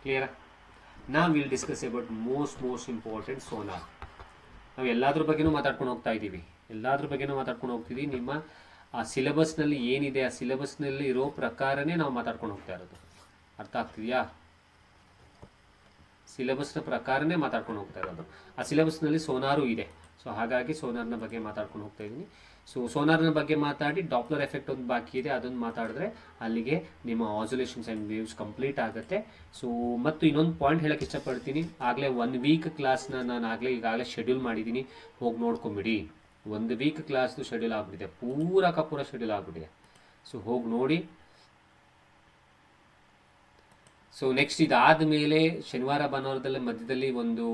ಕ್ಲಿಯರಾ? ನಾವು will discuss about most important sonar. ನಾವು ಎಲ್ಲಾದ್ರ ಬಗ್ಗೆನೂ ಮಾತಾಡ್ಕೊಂಡು ಹೋಗ್ತಾ ಇದ್ದೀವಿ, ನಿಮ್ಮ ಆ ಸಿಲೆಬಸ್ನಲ್ಲಿ ಏನಿದೆ ಆ ಸಿಲೆಬಸ್ನಲ್ಲಿ ಇರೋ ಪ್ರಕಾರನೇ ನಾವು ಮಾತಾಡ್ಕೊಂಡು ಹೋಗ್ತಾ ಇರೋದು. ಅರ್ಥ ಆಗ್ತಿದೆಯಾ? ಸಿಲೆಬಸ್ನ ಪ್ರಕಾರನೇ ಮಾತಾಡ್ಕೊಂಡು ಹೋಗ್ತಾ ಇರೋದು. ಆ ಸಿಲೆಬಸ್ನಲ್ಲಿ ಸೋನಾರು ಇದೆ. ಸೊ ಹಾಗಾಗಿ ಸೋನಾರ್ನ ಬಗ್ಗೆ ಮಾತಾಡ್ಕೊಂಡು ಹೋಗ್ತಾ ಇದ್ದೀನಿ. ಸೊ ಸೋನಾರ್ನ ಬಗ್ಗೆ ಮಾತಾಡಿ ಡಾಪ್ಲರ್ ಎಫೆಕ್ಟ್ ಒಂದು ಬಾಕಿ ಇದೆ, ಅದನ್ನು ಮಾತಾಡಿದ್ರೆ ಅಲ್ಲಿಗೆ ನಿಮ್ಮ ಆಸುಲೇಷನ್ಸ್ ಆ್ಯಂಡ್ ವೇವ್ಸ್ ಕಂಪ್ಲೀಟ್ ಆಗುತ್ತೆ. ಸೊ ಮತ್ತು ಇನ್ನೊಂದು ಪಾಯಿಂಟ್ ಹೇಳಕ್ಕೆ ಇಷ್ಟಪಡ್ತೀನಿ. ಆಗಲೇ 1 ವೀಕ್ ಕ್ಲಾಸ್ನ ನಾನು ಈಗಾಗಲೇ ಶೆಡ್ಯೂಲ್ ಮಾಡಿದ್ದೀನಿ, ಹೋಗಿ ನೋಡ್ಕೊಂಬಿಡಿ. 1 ವೀಕ್ ಕ್ಲಾಸ್ದು ಶೆಡ್ಯೂಲ್ ಆಗಿಬಿಟ್ಟಿದೆ, ಪೂರ ಶೆಡ್ಯೂಲ್ ಆಗಿಬಿಟ್ಟಿದೆ. ಸೊ ಹೋಗಿ ನೋಡಿ. ಸೊ ನೆಕ್ಸ್ಟ್ ಇದಾದ ಮೇಲೆ ಶನಿವಾರ ಭಾನುವಾರದಲ್ಲಿ ಮಧ್ಯದಲ್ಲಿ ಒಂದು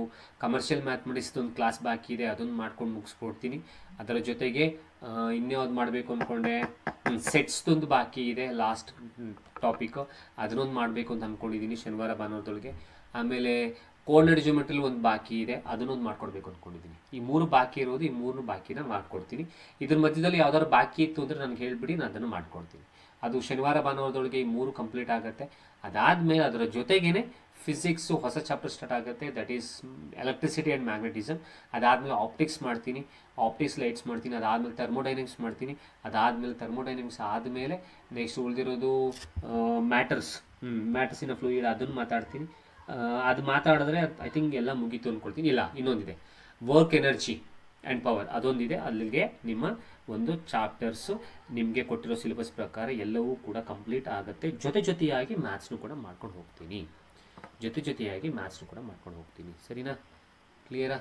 ಕಮರ್ಷಿಯಲ್ ಮ್ಯಾಥಮೆಟಿಕ್ಸ್ದು ಒಂದು ಕ್ಲಾಸ್ ಬಾಕಿ ಇದೆ, ಅದನ್ನು ಮಾಡ್ಕೊಂಡು ಮುಗಿಸ್ಕೊಡ್ತೀನಿ. ಅದರ ಜೊತೆಗೆ ಇನ್ಯಾವ್ದು ಮಾಡಬೇಕು ಅಂದ್ಕೊಂಡೆ, ಸೆಟ್ಸ್ದೊಂದು ಬಾಕಿ ಇದೆ, ಲಾಸ್ಟ್ ಟಾಪಿಕ್ಕು, ಅದನ್ನೊಂದು ಮಾಡಬೇಕು ಅಂತ ಅಂದ್ಕೊಂಡಿದ್ದೀನಿ ಶನಿವಾರ ಭಾನುವಾರದೊಳಗೆ. ಆಮೇಲೆ ಕೋಆರ್ಡಿನೇಟ್ ಜಿಯೋಮೆಟ್ರಿಲಿ ಒಂದು ಬಾಕಿ ಇದೆ, ಅದನ್ನೊಂದು ಮಾಡ್ಕೊಡ್ಬೇಕು ಅಂದ್ಕೊಂಡಿದ್ದೀನಿ. ಈ 3 ಬಾಕಿ ಇರೋದು, ಈ 3 ಬಾಕಿನ ಮಾಡ್ಕೊಡ್ತೀನಿ. ಇದ್ರ ಮಧ್ಯದಲ್ಲಿ ಯಾವ್ದಾದ್ರು ಬಾಕಿ ಇತ್ತು ಅಂದರೆ ನನಗೆ ಹೇಳ್ಬಿಡಿ, ನಾನು ಅದನ್ನು ಮಾಡ್ಕೊಡ್ತೀನಿ. ಅದು ಶನಿವಾರ ಭಾನುವಾರದೊಳಗೆ ಈ 3 ಕಂಪ್ಲೀಟ್ ಆಗುತ್ತೆ. ಅದಾದಮೇಲೆ ಅದರ ಜೊತೆಗೇ ಫಿಸಿಕ್ಸು ಹೊಸ ಚಾಪ್ಟರ್ ಸ್ಟಾರ್ಟ್ ಆಗುತ್ತೆ, that is electricity and magnetism. ಅದಾದಮೇಲೆ ಆಪ್ಟಿಕ್ಸ್ ಮಾಡ್ತೀನಿ, ಆಪ್ಟಿಕ್ಸ್ ಲೈಟ್ಸ್ ಮಾಡ್ತೀನಿ. ಅದಾದಮೇಲೆ ಥರ್ಮೋಡೈನಮಿಕ್ಸ್ ಮಾಡ್ತೀನಿ. ಅದಾದಮೇಲೆ ಥರ್ಮೋಡೈನಮಿಕ್ಸ್ ಆದಮೇಲೆ ನೆಕ್ಸ್ಟ್ ಉಳಿದಿರೋದು ಮ್ಯಾಟರ್ಸಿನ ಫ್ಲೂಯಿಡ್, ಅದನ್ನು ಮಾತಾಡ್ತೀನಿ. ಅದು ಮಾತಾಡಿದ್ರೆ ಐ ಥಿಂಕ್ ಎಲ್ಲ ಮುಗೀತು ಅಂದ್ಕೊಳ್ತೀನಿ. ಇಲ್ಲ, ಇನ್ನೊಂದಿದೆ, ವರ್ಕ್ ಎನರ್ಜಿ ಆ್ಯಂಡ್ ಪವರ್, ಅದೊಂದಿದೆ. ಅಲ್ಲಿಗೆ ನಿಮ್ಮ ಒಂದು ಚಾಪ್ಟರ್ಸು ನಿಮಗೆ ಕೊಟ್ಟಿರೋ ಸಿಲೆಬಸ್ ಪ್ರಕಾರ ಎಲ್ಲವೂ ಕೂಡ ಕಂಪ್ಲೀಟ್ ಆಗುತ್ತೆ. ಜೊತೆಯಾಗಿ ಮ್ಯಾಥ್ಸ್ನು ಕೂಡ ಮಾಡ್ಕೊಂಡು ಹೋಗ್ತೀನಿ. ಸರಿನಾ? ಕ್ಲಿಯರಾ?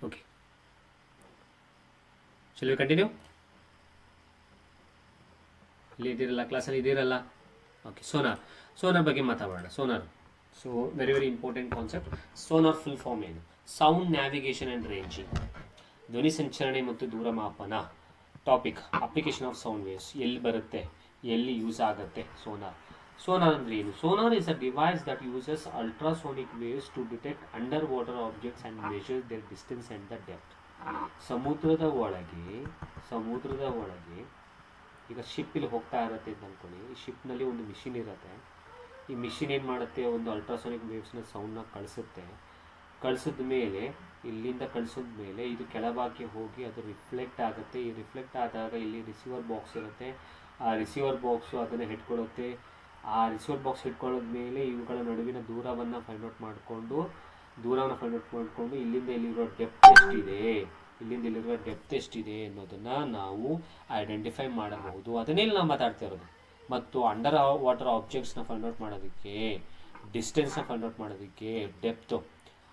Okay, shall we continue? ಇಲ್ಲಿ ಇದ್ದೀರಲ್ಲ, ಕ್ಲಾಸಲ್ಲಿ ಇದ್ದೀರಲ್ಲ? ಓಕೆ, ಸೋನಾರ್ ಬಗ್ಗೆ ಮಾತಾಡೋಣ. So very important concept. Sonar full form ಏನು? ಸೌಂಡ್ ನ್ಯಾವಿಗೇಷನ್ ಆ್ಯಂಡ್ ರೇಂಜಿಂಗ್, ಧ್ವನಿ ಸಂಚರಣೆ ಮತ್ತು ದೂರಮಾಪನ. Topic application of sound waves, ಎಲ್ಲಿ ಬರುತ್ತೆ, ಎಲ್ಲಿ ಯೂಸ್ ಆಗುತ್ತೆ ಸೋನಾರ್ ಅಂದರೆ ಏನು? Sonar is a device that uses ultrasonic waves to detect under water objects and measure their distance and the depth. ಸಮುದ್ರದ ಒಳಗೆ ಈಗ ಶಿಪ್ ಇಲ್ಲಿ ಹೋಗ್ತಾ ಇರುತ್ತೆ ಅಂತ ಅಂದ್ಕೊಳ್ಳಿ. ಈ ಶಿಪ್ನಲ್ಲಿ ಒಂದು ಮಿಷಿನ್ ಇರುತ್ತೆ. ಈ ಮಿಷಿನ್ ಏನು ಮಾಡುತ್ತೆ, ಒಂದು ಅಲ್ಟ್ರಾಸೋನಿಕ್ ವೇವ್ಸ್ನ ಸೌಂಡ್ನ ಕಳಿಸಿದ ಮೇಲೆ, ಇಲ್ಲಿಂದ ಕಳಿಸಿದ ಮೇಲೆ ಇದು ಕೆಳಭಾಗಕ್ಕೆ ಹೋಗಿ ಅದು ರಿಫ್ಲೆಕ್ಟ್ ಆಗುತ್ತೆ. ಈ ರಿಫ್ಲೆಕ್ಟ್ ಆದಾಗ ಇಲ್ಲಿ ರಿಸೀವರ್ ಬಾಕ್ಸ್ ಇರುತ್ತೆ. ಆ ರಿಸೀವರ್ ಬಾಕ್ಸು ಅದನ್ನು ಹಿಡ್ಕೊಳ್ಳುತ್ತೆ. ಆ ರಿಸೀವರ್ ಬಾಕ್ಸ್ ಹಿಡ್ಕೊಳ್ಳೋದ ಮೇಲೆ ಇವುಗಳ ನಡುವಿನ ದೂರವನ್ನು ಫೈಂಡ್ ಔಟ್ ಮಾಡಿಕೊಂಡು ಇಲ್ಲಿಂದ ಇಲ್ಲಿರುವ ಡೆಪ್ತ್ ಎಷ್ಟಿದೆ ಅನ್ನೋದನ್ನು ನಾವು ಐಡೆಂಟಿಫೈ ಮಾಡಬಹುದು. ಅದನ್ನೇ ನಾವು ಮಾತಾಡ್ತಾ ಇರೋದು. ಮತ್ತು ಅಂಡರ್ ವಾಟರ್ ಆಬ್ಜೆಕ್ಟ್ಸ್ನ ಫೈಂಡ್ ಔಟ್ ಮಾಡೋದಕ್ಕೆ, ಡಿಸ್ಟೆನ್ಸ್ನ ಫೈಂಡ್ ಔಟ್ ಮಾಡೋದಕ್ಕೆ, ಡೆಪ್ತು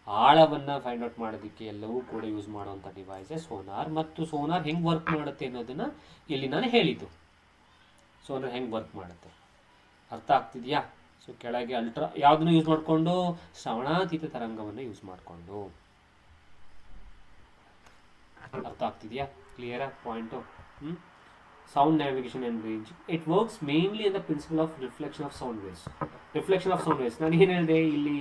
ಆಳವನ್ನು ಫೈಂಡ್ ಔಟ್ ಮಾಡೋದಕ್ಕೆ ಎಲ್ಲವೂ ಕೂಡ ಯೂಸ್ ಮಾಡುವಂಥ ಡಿವೈಸೇ ಸೋನಾರ್. ಮತ್ತು ಸೋನಾರ್ ಹೆಂಗೆ ವರ್ಕ್ ಮಾಡುತ್ತೆ ಅನ್ನೋದನ್ನು ಇಲ್ಲಿ ನಾನು ಹೇಳಿದ್ದು. ಸೋನಾರ್ ಹೆಂಗೆ ವರ್ಕ್ ಮಾಡುತ್ತೆ ಅರ್ಥ ಆಗ್ತಿದೆಯಾ? ಸೊ ಕೆಳಗೆ ಯಾವುದನ್ನು ಯೂಸ್ ಮಾಡಿಕೊಂಡು, ಶ್ರವಣಾತೀತ ತರಂಗವನ್ನು ಯೂಸ್ ಮಾಡಿಕೊಂಡು. ಅರ್ಥ ಆಗ್ತಿದೆಯಾ? ಕ್ಲಿಯರಾ point? Sound navigation and ranging, it works mainly in the principle of reflection of sound waves. ನಾನು ಏನು ಹೇಳಿದೆ, ಇಲ್ಲಿ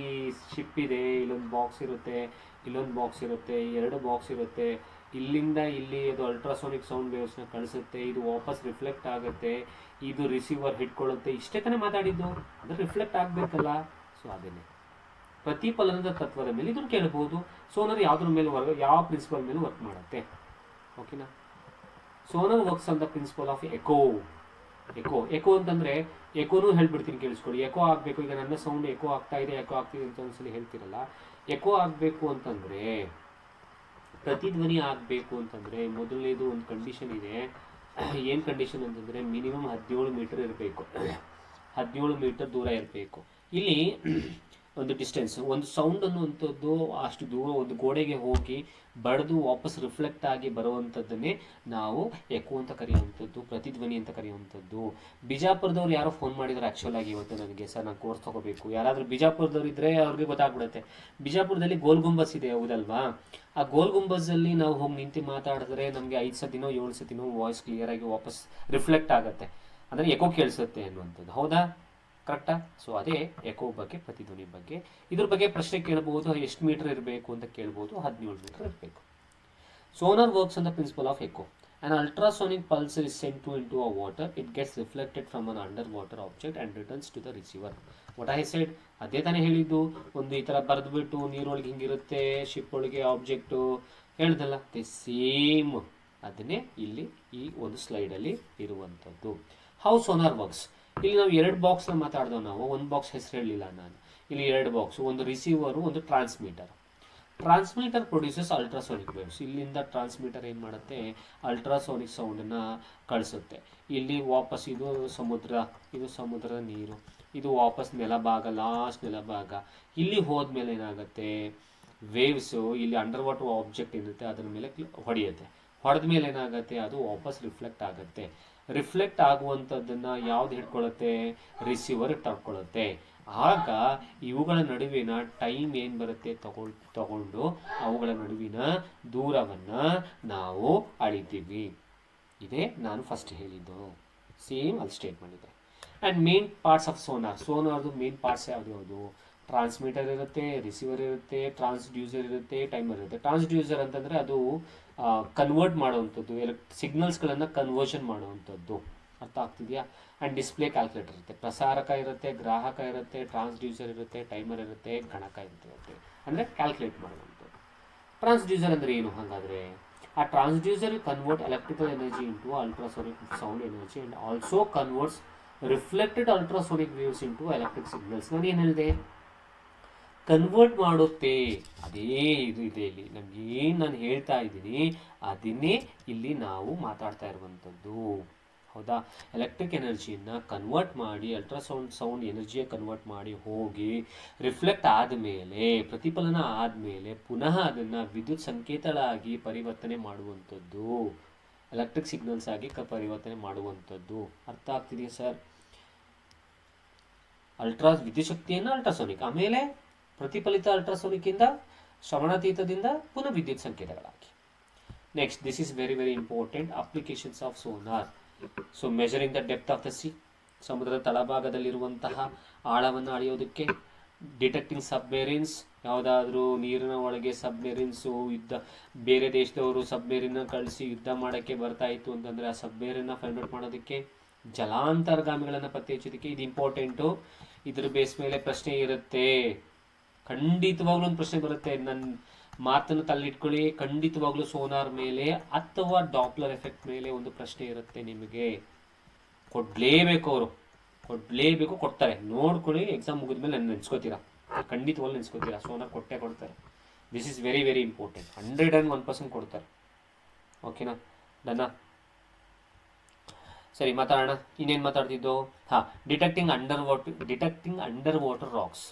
ಶಿಪ್ ಇದೆ, ಇಲ್ಲೊಂದು ಬಾಕ್ಸ್ ಇರುತ್ತೆ, 2 ಬಾಕ್ಸ್ ಇರುತ್ತೆ. ಇಲ್ಲಿಂದ ಇಲ್ಲಿ ಅದು ಅಲ್ಟ್ರಾಸೋನಿಕ್ ಸೌಂಡ್ ವೇವ್ಸ್ನ ಕಳಿಸುತ್ತೆ, ಇದು ವಾಪಸ್ ರಿಫ್ಲೆಕ್ಟ್ ಆಗುತ್ತೆ, ಇದು ರಿಸೀವರ್ ಹಿಡ್ಕೊಳ್ಳುತ್ತೆ. ಇಷ್ಟೇ ತಾನೇ ಮಾತಾಡಿದ್ದು, ಅದು ರಿಫ್ಲೆಕ್ಟ್ ಆಗಬೇಕಲ್ಲ. ಸೊ ಅದೇನೆ ಪ್ರತಿಫಲನದ ತತ್ವದ ಮೇಲೆ ಇದನ್ನು ಕೇಳಬಹುದು. ಸೋನಾರ್ ಯಾವುದ್ರ ಮೇಲೆ ಯಾವ ಪ್ರಿನ್ಸಿಪಲ್ ಮೇಲೆ ವರ್ಕ್ ಮಾಡುತ್ತೆ? ಓಕೆನಾ? Sonar works on the principle of echo ಅಂತಂದರೆ, ಎಕೋನೂ ಹೇಳ್ಬಿಡ್ತೀನಿ ಕೇಳಿಸ್ಕೊಳ್ಳಿ. ಎಕೋ ಆಗಬೇಕು, ಈಗ ನನ್ನ ಸೌಂಡ್ ಎಕೋ ಆಗ್ತಾ ಇದೆ ಅಂತ ಒಂದ್ಸಲಿ ಹೇಳ್ತಿರಲ್ಲ. ಎಕೋ ಆಗಬೇಕು ಅಂತಂದರೆ, ಪ್ರತಿಧ್ವನಿ ಆಗಬೇಕು ಅಂತಂದರೆ ಮೊದಲನೇದು ಒಂದು ಕಂಡೀಷನ್ ಇದೆ. ಏನು ಕಂಡೀಷನ್ ಅಂತಂದರೆ, ಮಿನಿಮಮ್ 17 ಮೀಟರ್ ಇರಬೇಕು, 17 ಮೀಟರ್ ದೂರ ಇರಬೇಕು. ಇಲ್ಲಿ ಒಂದು ಡಿಸ್ಟೆನ್ಸ್, ಒಂದು ಸೌಂಡ್ ಅನ್ನುವಂಥದ್ದು ಅಷ್ಟು ದೂರ ಒಂದು ಗೋಡೆಗೆ ಹೋಗಿ ಬಡಿದು ವಾಪಸ್ ರಿಫ್ಲೆಕ್ಟ್ ಆಗಿ ಬರುವಂಥದ್ದನ್ನೇ ನಾವು ಎಕೋ ಅಂತ ಕರೆಯುವಂಥದ್ದು, ಪ್ರತಿಧ್ವನಿ ಅಂತ ಕರೆಯುವಂಥದ್ದು. ಬಿಜಾಪುರದವ್ರು ಯಾರೋ ಫೋನ್ ಮಾಡಿದ್ರು ಆ್ಯಕ್ಚುಲ್ ಆಗಿ ಇವತ್ತು ನನಗೆ, ಸರ್ ನಾನು ಕೋರ್ಸ್ ತೊಗೋಬೇಕು, ಯಾರಾದರೂ ಬಿಜಾಪುರದವ್ರು ಇದ್ದರೆ ಅವ್ರಿಗೆ ಗೊತ್ತಾಗ್ಬಿಡುತ್ತೆ. ಬಿಜಾಪುರದಲ್ಲಿ ಗೋಲ್ ಗುಂಬಸ್ ಇದೆ ಹೌದಲ್ವಾ, ಆ ಗೋಲ್ ಗುಂಬಸ್ಸಲ್ಲಿ ನಾವು ಹೋಗಿ ನಿಂತು ಮಾತಾಡಿದ್ರೆ ನಮಗೆ 5 ಸತಿನೋ 7 ಸತಿನೋ ವಾಯ್ಸ್ ಕ್ಲಿಯರಾಗಿ ವಾಪಸ್ ರಿಫ್ಲೆಕ್ಟ್ ಆಗುತ್ತೆ, ಅಂದರೆ ಎಕೋ ಕೇಳಿಸುತ್ತೆ ಅನ್ನುವಂಥದ್ದು. ಹೌದಾ? ಕರೆಕ್ಟಾ? ಸೊ ಅದೇ ಎಕೋ ಬಗ್ಗೆ, ಪ್ರತಿಧ್ವನಿ ಬಗ್ಗೆ. ಇದ್ರ ಬಗ್ಗೆ ಪ್ರಶ್ನೆ ಕೇಳ್ಬೋದು, ಎಷ್ಟು ಮೀಟರ್ ಇರಬೇಕು ಅಂತ ಕೇಳ್ಬೋದು. 17 ಮೀಟರ್ ಇರಬೇಕು. Sonar works on the principle of echo. An ultrasonic pulse is sent into a water. It gets reflected from an underwater object and returns to the receiver. What I said, ಅದೇ ತಾನೇ ಹೇಳಿದ್ದು. ಒಂದು ಈ ಥರ ಬರೆದ್ಬಿಟ್ಟು ನೀರೊಳಗೆ ಹಿಂಗಿರುತ್ತೆ, ship ಒಳಗೆ object ಹೇಳ್ದಲ್ಲ, the same ಅದನ್ನೇ ಇಲ್ಲಿ ಈ ಒಂದು ಸ್ಲೈಡಲ್ಲಿ ಇರುವಂಥದ್ದು. How sonar works. ಇಲ್ಲಿ ನಾವು 2 ಬಾಕ್ಸ್ನ ಮಾತಾಡ್ದೋ, ನಾವು ಒಂದು ಬಾಕ್ಸ್ ಹೆಸರು ಹೇಳಲಿಲ್ಲ ನಾನು. ಇಲ್ಲಿ 2 ಬಾಕ್ಸು, ಒಂದು ರಿಸೀವರು, ಒಂದು transmitter. Transmitter produces ultrasonic waves. ಇಲ್ಲಿಂದ ಟ್ರಾನ್ಸ್ಮೀಟರ್ ಏನು ಮಾಡುತ್ತೆ, ಅಲ್ಟ್ರಾಸೋನಿಕ್ ಸೌಂಡನ್ನು ಕಳಿಸುತ್ತೆ. ಇಲ್ಲಿ ವಾಪಸ್ ಇದು ಸಮುದ್ರದ ನೀರು, ಇದು ವಾಪಸ್ ನೆಲಭಾಗ, ಲಾಸ್ಟ್ ನೆಲಭಾಗ. ಇಲ್ಲಿ ಹೋದ್ಮೇಲೆ ಏನಾಗುತ್ತೆ, ವೇವ್ಸು ಇಲ್ಲಿ ಅಂಡರ್ ವಾಟರ್ ಆಬ್ಜೆಕ್ಟ್ ಇರುತ್ತೆ ಅದರ ಮೇಲೆ ಹೊಡೆಯುತ್ತೆ. ಹೊಡೆದ ಮೇಲೆ ಏನಾಗುತ್ತೆ, ಅದು ವಾಪಸ್ ರಿಫ್ಲೆಕ್ಟ್ ಆಗುತ್ತೆ. ರಿಫ್ಲೆಕ್ಟ್ ಆಗುವಂಥದ್ದನ್ನು ಯಾವ್ದು ಹಿಡ್ಕೊಳ್ಳುತ್ತೆ, ರಿಸೀವರ್ ತಗೊಳ್ಳುತ್ತೆ. ಆಗ ಇವುಗಳ ನಡುವಿನ ಟೈಮ್ ಏನು ಬರುತ್ತೆ ತಗೊಂಡು ಅವುಗಳ ನಡುವಿನ ದೂರವನ್ನು ನಾವು ಅಳಿತೀವಿ. ಇದೇ ನಾನು ಫಸ್ಟ್ ಹೇಳಿದ್ದು, ಸೇಮ್ ಅಲ್ಲಿ ಸ್ಟೇಟ್ಮೆಂಟ್ ಇದೆ. And main parts of sonar. ಸೋನಾರ್ದು ಮೇನ್ ಪಾರ್ಟ್ಸ್ ಯಾವುದು? ಟ್ರಾನ್ಸ್ಮಿಟರ್ ಇರುತ್ತೆ, ರಿಸೀವರ್ ಇರುತ್ತೆ, ಟ್ರಾನ್ಸ್ಡ್ಯೂಸರ್ ಇರುತ್ತೆ, ಟೈಮರ್ ಇರುತ್ತೆ. ಟ್ರಾನ್ಸ್ಡ್ಯೂಸರ್ ಅಂತಂದರೆ ಅದು ಕನ್ವರ್ಟ್ ಮಾಡುವಂಥದ್ದು, ಸಿಗ್ನಲ್ಸ್ಗಳನ್ನು ಕನ್ವರ್ಷನ್ ಮಾಡುವಂಥದ್ದು. ಅರ್ಥ ಆಗ್ತಿದೆಯಾ? ಆ್ಯಂಡ್ ಡಿಸ್ಪ್ಲೇ ಕ್ಯಾಲ್ಕುಲೇಟರ್ ಇರುತ್ತೆ, ಪ್ರಸಾರಕ ಇರುತ್ತೆ, ಗ್ರಾಹಕ ಇರುತ್ತೆ, ಟ್ರಾನ್ಸ್ಡ್ಯೂಸರ್ ಇರುತ್ತೆ, ಟೈಮರ್ ಇರುತ್ತೆ, ಗಣಕ ಇರುತ್ತೆ, ಅಂದರೆ ಕ್ಯಾಲ್ಕುಲೇಟ್ ಮಾಡುವಂಥದ್ದು. ಟ್ರಾನ್ಸ್ಡ್ಯೂಸರ್ ಅಂದರೆ ಏನು ಹಾಗಾದರೆ? ಆ transducer convert electrical energy into ultrasonic sound energy and also converts reflected ultrasonic waves into electric signals. ನಾನು ಏನು ಹೇಳಿದೆ, ಕನ್ವರ್ಟ್ ಮಾಡುತ್ತೆ. ಅದೇ ಇದು ಇದೆ ಇಲ್ಲಿ, ನಮ್ಗೆ ಏನು ನಾನು ಹೇಳ್ತಾ ಇದ್ದೀನಿ ಅದನ್ನೇ ಇಲ್ಲಿ ನಾವು ಮಾತಾಡ್ತಾ ಇರುವಂಥದ್ದು. ಹೌದಾ? ಎಲೆಕ್ಟ್ರಿಕ್ ಎನರ್ಜಿಯನ್ನು ಕನ್ವರ್ಟ್ ಮಾಡಿ, ಸೌಂಡ್ ಎನರ್ಜಿಯ ಕನ್ವರ್ಟ್ ಮಾಡಿ ಹೋಗಿ ರಿಫ್ಲೆಕ್ಟ್ ಆದಮೇಲೆ, ಪ್ರತಿಫಲನ ಆದಮೇಲೆ ಪುನಃ ಅದನ್ನು ವಿದ್ಯುತ್ ಸಂಕೇತಗಳಾಗಿ ಪರಿವರ್ತನೆ ಮಾಡುವಂಥದ್ದು, ಎಲೆಕ್ಟ್ರಿಕ್ ಸಿಗ್ನಲ್ಸ್ ಆಗಿ ಪರಿವರ್ತನೆ ಮಾಡುವಂಥದ್ದು. ಅರ್ಥ ಆಗ್ತಿದೆಯಾ ಸರ್? ವಿದ್ಯುತ್ ಶಕ್ತಿಯನ್ನು ಅಲ್ಟ್ರಾಸೋನಿಕ್, ಆಮೇಲೆ ಪ್ರತಿಫಲಿತ ಅಲ್ಟ್ರಾಸೋನಿಕ್ಕಿಂದ, ಶ್ರವಣಾತೀತದಿಂದ ಪುನಃ ವಿದ್ಯುತ್ ಸಂಕೇತಗಳಾಗಿ. Next, this is very very important, applications of sonar. So measuring the depth of the sea, ಸಮುದ್ರದ ತಳಭಾಗದಲ್ಲಿರುವಂತಹ ಆಳವನ್ನು ಅಳೆಯೋದಕ್ಕೆ. ಡಿಟೆಕ್ಟಿಂಗ್ ಸಬ್ಮೆರೀನ್ಸ್, ಯಾವುದಾದ್ರೂ ನೀರಿನ ಒಳಗೆ ಸಬ್ಮೆರೀನ್ಸು ಬೇರೆ ದೇಶದವರು ಸಬ್ಮೆರೀನ್ನ ಕಳಿಸಿ ಯುದ್ಧ ಮಾಡೋಕ್ಕೆ ಬರ್ತಾ ಇತ್ತು ಅಂತಂದರೆ ಆ ಸಬ್ಮೆರೀನ್ನ ಫೈಂಡ್ ಔಟ್ ಮಾಡೋದಕ್ಕೆ. ಜಲಾಂತರ್ಗಾಮಿಗಳನ್ನು ಪತ್ತೆ ಹಚ್ಚೋದಕ್ಕೆ. ಇದು ಇಂಪಾರ್ಟೆಂಟು, ಇದ್ರ ಬೇಸ್ ಮೇಲೆ ಪ್ರಶ್ನೆ ಇರುತ್ತೆ, ಖಂಡಿತವಾಗ್ಲೂ ಒಂದು ಪ್ರಶ್ನೆ ಬರುತ್ತೆ. ನನ್ನ ಮಾತನ್ನು ತಲ್ಲಿಟ್ಕೊಳ್ಳಿ, ಖಂಡಿತವಾಗ್ಲೂ ಸೋನಾರ್ ಮೇಲೆ ಅಥವಾ ಡಾಪ್ಲರ್ ಎಫೆಕ್ಟ್ ಮೇಲೆ ಒಂದು ಪ್ರಶ್ನೆ ಇರುತ್ತೆ ನಿಮಗೆ. ಕೊಡಲೇಬೇಕು, ಅವರು ಕೊಡಲೇಬೇಕು, ಕೊಡ್ತಾರೆ. ನೋಡ್ಕೊಳ್ಳಿ, ಎಕ್ಸಾಮ್ ಮುಗಿದ್ಮೇಲೆ ನಾನು ನೆನೆಸ್ಕೋತೀರಾ, ಖಂಡಿತವಾಗ್ಲೂ ನೆನೆಸ್ಕೋತೀರಾ, ಸೋನಾರ್ ಕೊಟ್ಟೆ ಕೊಡ್ತಾರೆ. This is very very important, 101% ಕೊಡ್ತಾರೆ. ಓಕೆನಾ? ಡನ್ನಾ? ಸರಿ, ಮಾತಾಡೋಣ. ಇನ್ನೇನು ಮಾತಾಡ್ತಿದ್ದು? ಹಾಂ, ಡಿಟೆಕ್ಟಿಂಗ್ ಅಂಡರ್ ವಾಟರ್ ರಾಕ್ಸ್,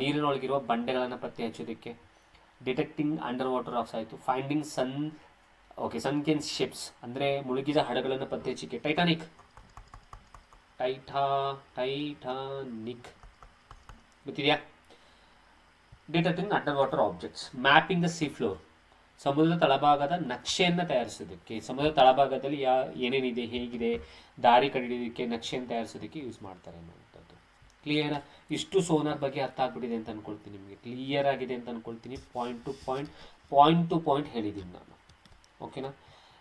ನೀರಿನೊಳಗಿರುವ ಬಂಡೆಗಳನ್ನು ಪತ್ತೆ ಹಚ್ಚೋದಕ್ಕೆ. ಡಿಟೆಕ್ಟಿಂಗ್ ಅಂಡರ್ ವಾಟರ್ ರಾಕ್ಸ್ ಆಯಿತು. ಫೈಂಡಿಂಗ್ ಸನ್ಕೆನ್ ಶಿಪ್ಸ್, ಅಂದರೆ ಮುಳುಗಿದ ಹಡಗಳನ್ನು ಪತ್ತೆ ಹಚ್ಚಿಕೆ. ಟೈಟಾನಿಕ್ ಗೊತ್ತಿದೆಯಾ? Detecting under water objects. Mapping the sea floor, ಸಮುದ್ರದ ತಳಭಾಗದ ನಕ್ಷೆಯನ್ನು ತಯಾರಿಸೋದಕ್ಕೆ. ಸಮುದ್ರದ ತಳಭಾಗದಲ್ಲಿ ಏನೇನಿದೆ, ಹೇಗಿದೆ, ದಾರಿ ಕಂಡುಹಿಡಿಯೋದಕ್ಕೆ ನಕ್ಷೆಯನ್ನು ತಯಾರಿಸೋದಕ್ಕೆ ಯೂಸ್ ಮಾಡ್ತಾರೆ ಅನ್ನುವಂಥದ್ದು. ಕ್ಲಿಯರ್? ಇಷ್ಟು ಸೋನಾರ್ ಬಗ್ಗೆ ಅರ್ಥ ಆಗ್ಬಿಟ್ಟಿದೆ ಅಂತ ಅಂದ್ಕೊಳ್ತೀನಿ, ನಿಮಗೆ ಕ್ಲಿಯರ್ ಆಗಿದೆ ಅಂತ ಅಂದ್ಕೊಳ್ತೀನಿ. ಪಾಯಿಂಟ್ ಟು ಪಾಯಿಂಟ್ ಹೇಳಿದ್ದೀನಿ ನಾನು. ಓಕೆನಾ?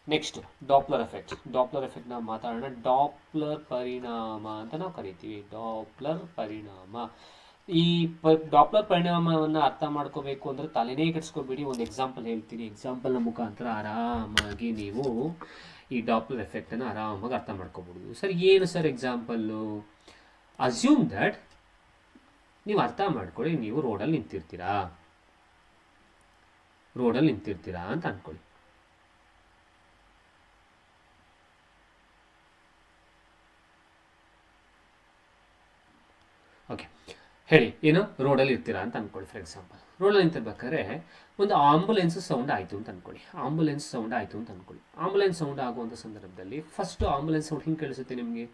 Next, Doppler effect. Doppler effect ನಾವು ಮಾತಾಡೋಣ. ಡಾಪ್ಲರ್ ಪರಿಣಾಮ ಅಂತ ನಾವು ಕರಿತೀವಿ. ಡಾಪ್ಲರ್ ಪರಿಣಾಮ. ಈ ಡಾಪ್ಲರ್ ಪರಿಣಾಮವನ್ನು ಅರ್ಥ ಮಾಡ್ಕೋಬೇಕು ಅಂದರೆ ತಲೆನೇ ಕೆಡಿಸ್ಕೊಬೇಡಿ. ಒಂದು ಎಕ್ಸಾಂಪಲ್ ಹೇಳ್ತೀನಿ, ಎಕ್ಸಾಂಪಲ್ನ ಮುಖಾಂತರ ಆರಾಮಾಗಿ ನೀವು ಈ ಡಾಪ್ಲರ್ ಎಫೆಕ್ಟನ್ನು ಆರಾಮಾಗಿ ಅರ್ಥ ಮಾಡ್ಕೋಬೋದು. ಸರ್ ಏನು ಸರ್ ಎಕ್ಸಾಂಪಲ್ಲು? ಅಸ್ಯೂಮ್ ದಟ್ ನೀವು ಅರ್ಥ ಮಾಡ್ಕೊಳ್ಳಿ, ನೀವು ರೋಡಲ್ಲಿ ನಿಂತಿರ್ತೀರಾ ಅಂತ ಅಂದ್ಕೊಳ್ಳಿ. ಓಕೆ, ಹೇಳಿ ಏನು ರೋಡಲ್ಲಿ ಇರ್ತೀರಾ ಅಂತ ಅನ್ಕೊಳ್ಳಿ. ಫಾರ್ ಎಕ್ಸಾಂಪಲ್ ರೋಡಲ್ಲಿ ನಿಂತಿರ್ಬೇಕಾದ್ರೆ ಒಂದು ಆಂಬುಲೆನ್ಸ್ ಸೌಂಡ್ ಆಯಿತು ಅಂತ ಅನ್ಕೊಳ್ಳಿ. ಆಂಬುಲೆನ್ಸ್ ಸೌಂಡ್ ಆಯಿತು ಅಂತ ಅನ್ಕೊಳ್ಳಿ. ಆಂಬುಲೆನ್ಸ್ ಸೌಂಡ್ ಆಗುವಂಥ ಸಂದರ್ಭದಲ್ಲಿ ಫಸ್ಟ್ ಆಂಬುಲೆನ್ಸ್ ಸೌಂಡ್ ಹಿಂಗೆ ಕೇಳಿಸುತ್ತೆ ನಿಮಗೆ,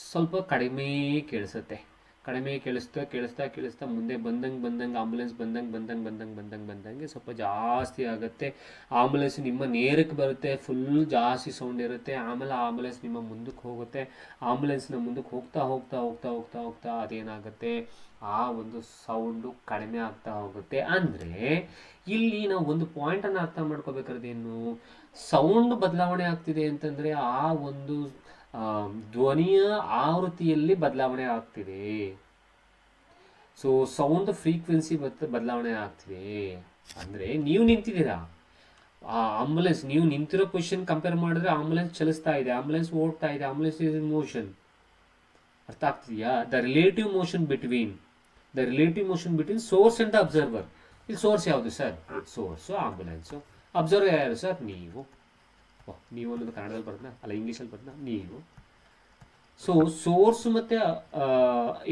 ಸ್ವಲ್ಪ ಕಡಿಮೆ ಕೇಳಿಸುತ್ತೆ. ಕಡಿಮೆ ಕೇಳಿಸ್ತಾ ಮುಂದೆ ಬಂದಂಗೆ ಆಂಬುಲೆನ್ಸ್ ಬಂದಂಗೆ ಸ್ವಲ್ಪ ಜಾಸ್ತಿ ಆಗುತ್ತೆ. ಆಂಬುಲೆನ್ಸ್ ನಿಮ್ಮ ನೇರಕ್ಕೆ ಬರುತ್ತೆ, ಫುಲ್ ಜಾಸ್ತಿ ಸೌಂಡ್ ಇರುತ್ತೆ. ಆಮೇಲೆ ಆಂಬುಲೆನ್ಸ್ ನಿಮ್ಮ ಮುಂದಕ್ಕೆ ಹೋಗುತ್ತೆ. ಆಂಬುಲೆನ್ಸ್ನ ಮುಂದಕ್ಕೆ ಹೋಗ್ತಾ ಅದೇನಾಗುತ್ತೆ, ಆ ಒಂದು ಸೌಂಡು ಕಡಿಮೆ ಆಗ್ತಾ ಹೋಗುತ್ತೆ. ಅಂದರೆ ಇಲ್ಲಿ ನಾವು ಒಂದು ಪಾಯಿಂಟನ್ನು ಅರ್ಥ ಮಾಡ್ಕೋಬೇಕಾದ್ರೇನು, ಸೌಂಡ್ ಬದಲಾವಣೆ ಆಗ್ತಿದೆ ಅಂತಂದರೆ ಆ ಒಂದು ಧ್ವನಿಯ ಆವೃತ್ತಿಯಲ್ಲಿ ಬದಲಾವಣೆ ಆಗ್ತಿದೆ. ಸೊ ಸೌಂಡ್ ಫ್ರೀಕ್ವೆನ್ಸಿ ಬದಲಾವಣೆ ಆಗ್ತಿದೆ. ಅಂದರೆ ನೀವು ನಿಂತಿದ್ದೀರಾ, ಆ ಆಂಬುಲೆನ್ಸ್ ನೀವು ನಿಂತಿರೋ ಪೊಸಿಷನ್ ಕಂಪೇರ್ ಮಾಡಿದ್ರೆ ಆಂಬುಲೆನ್ಸ್ ಚಲಿಸ್ತಾ ಇದೆ, ಆಂಬುಲೆನ್ಸ್ ಓಡ್ತಾ ಇದೆ, ಆಂಬುಲೆನ್ಸ್ ಇಸ್ ಇನ್ ಮೋಷನ್. ಅರ್ಥ ಆಗ್ತಿದೆಯಾ? The relative motion between source and the observer. ಇಲ್ಲಿ ಸೋರ್ಸ್ ಯಾವುದು ಸರ್? Source ambulance. ಅಬ್ಸರ್ವರ್ ಯಾರು ಸರ್? ನೀವು. ನೀವು ಅನ್ನೋದು ಕನ್ನಡದಲ್ಲಿ ಬರ್ತದ ಅಲ್ಲ ಇಂಗ್ಲೀಷಲ್ಲಿ ಬರ್ತದ ನೀವು. ಸೊ ಸೋರ್ಸ್ ಮತ್ತು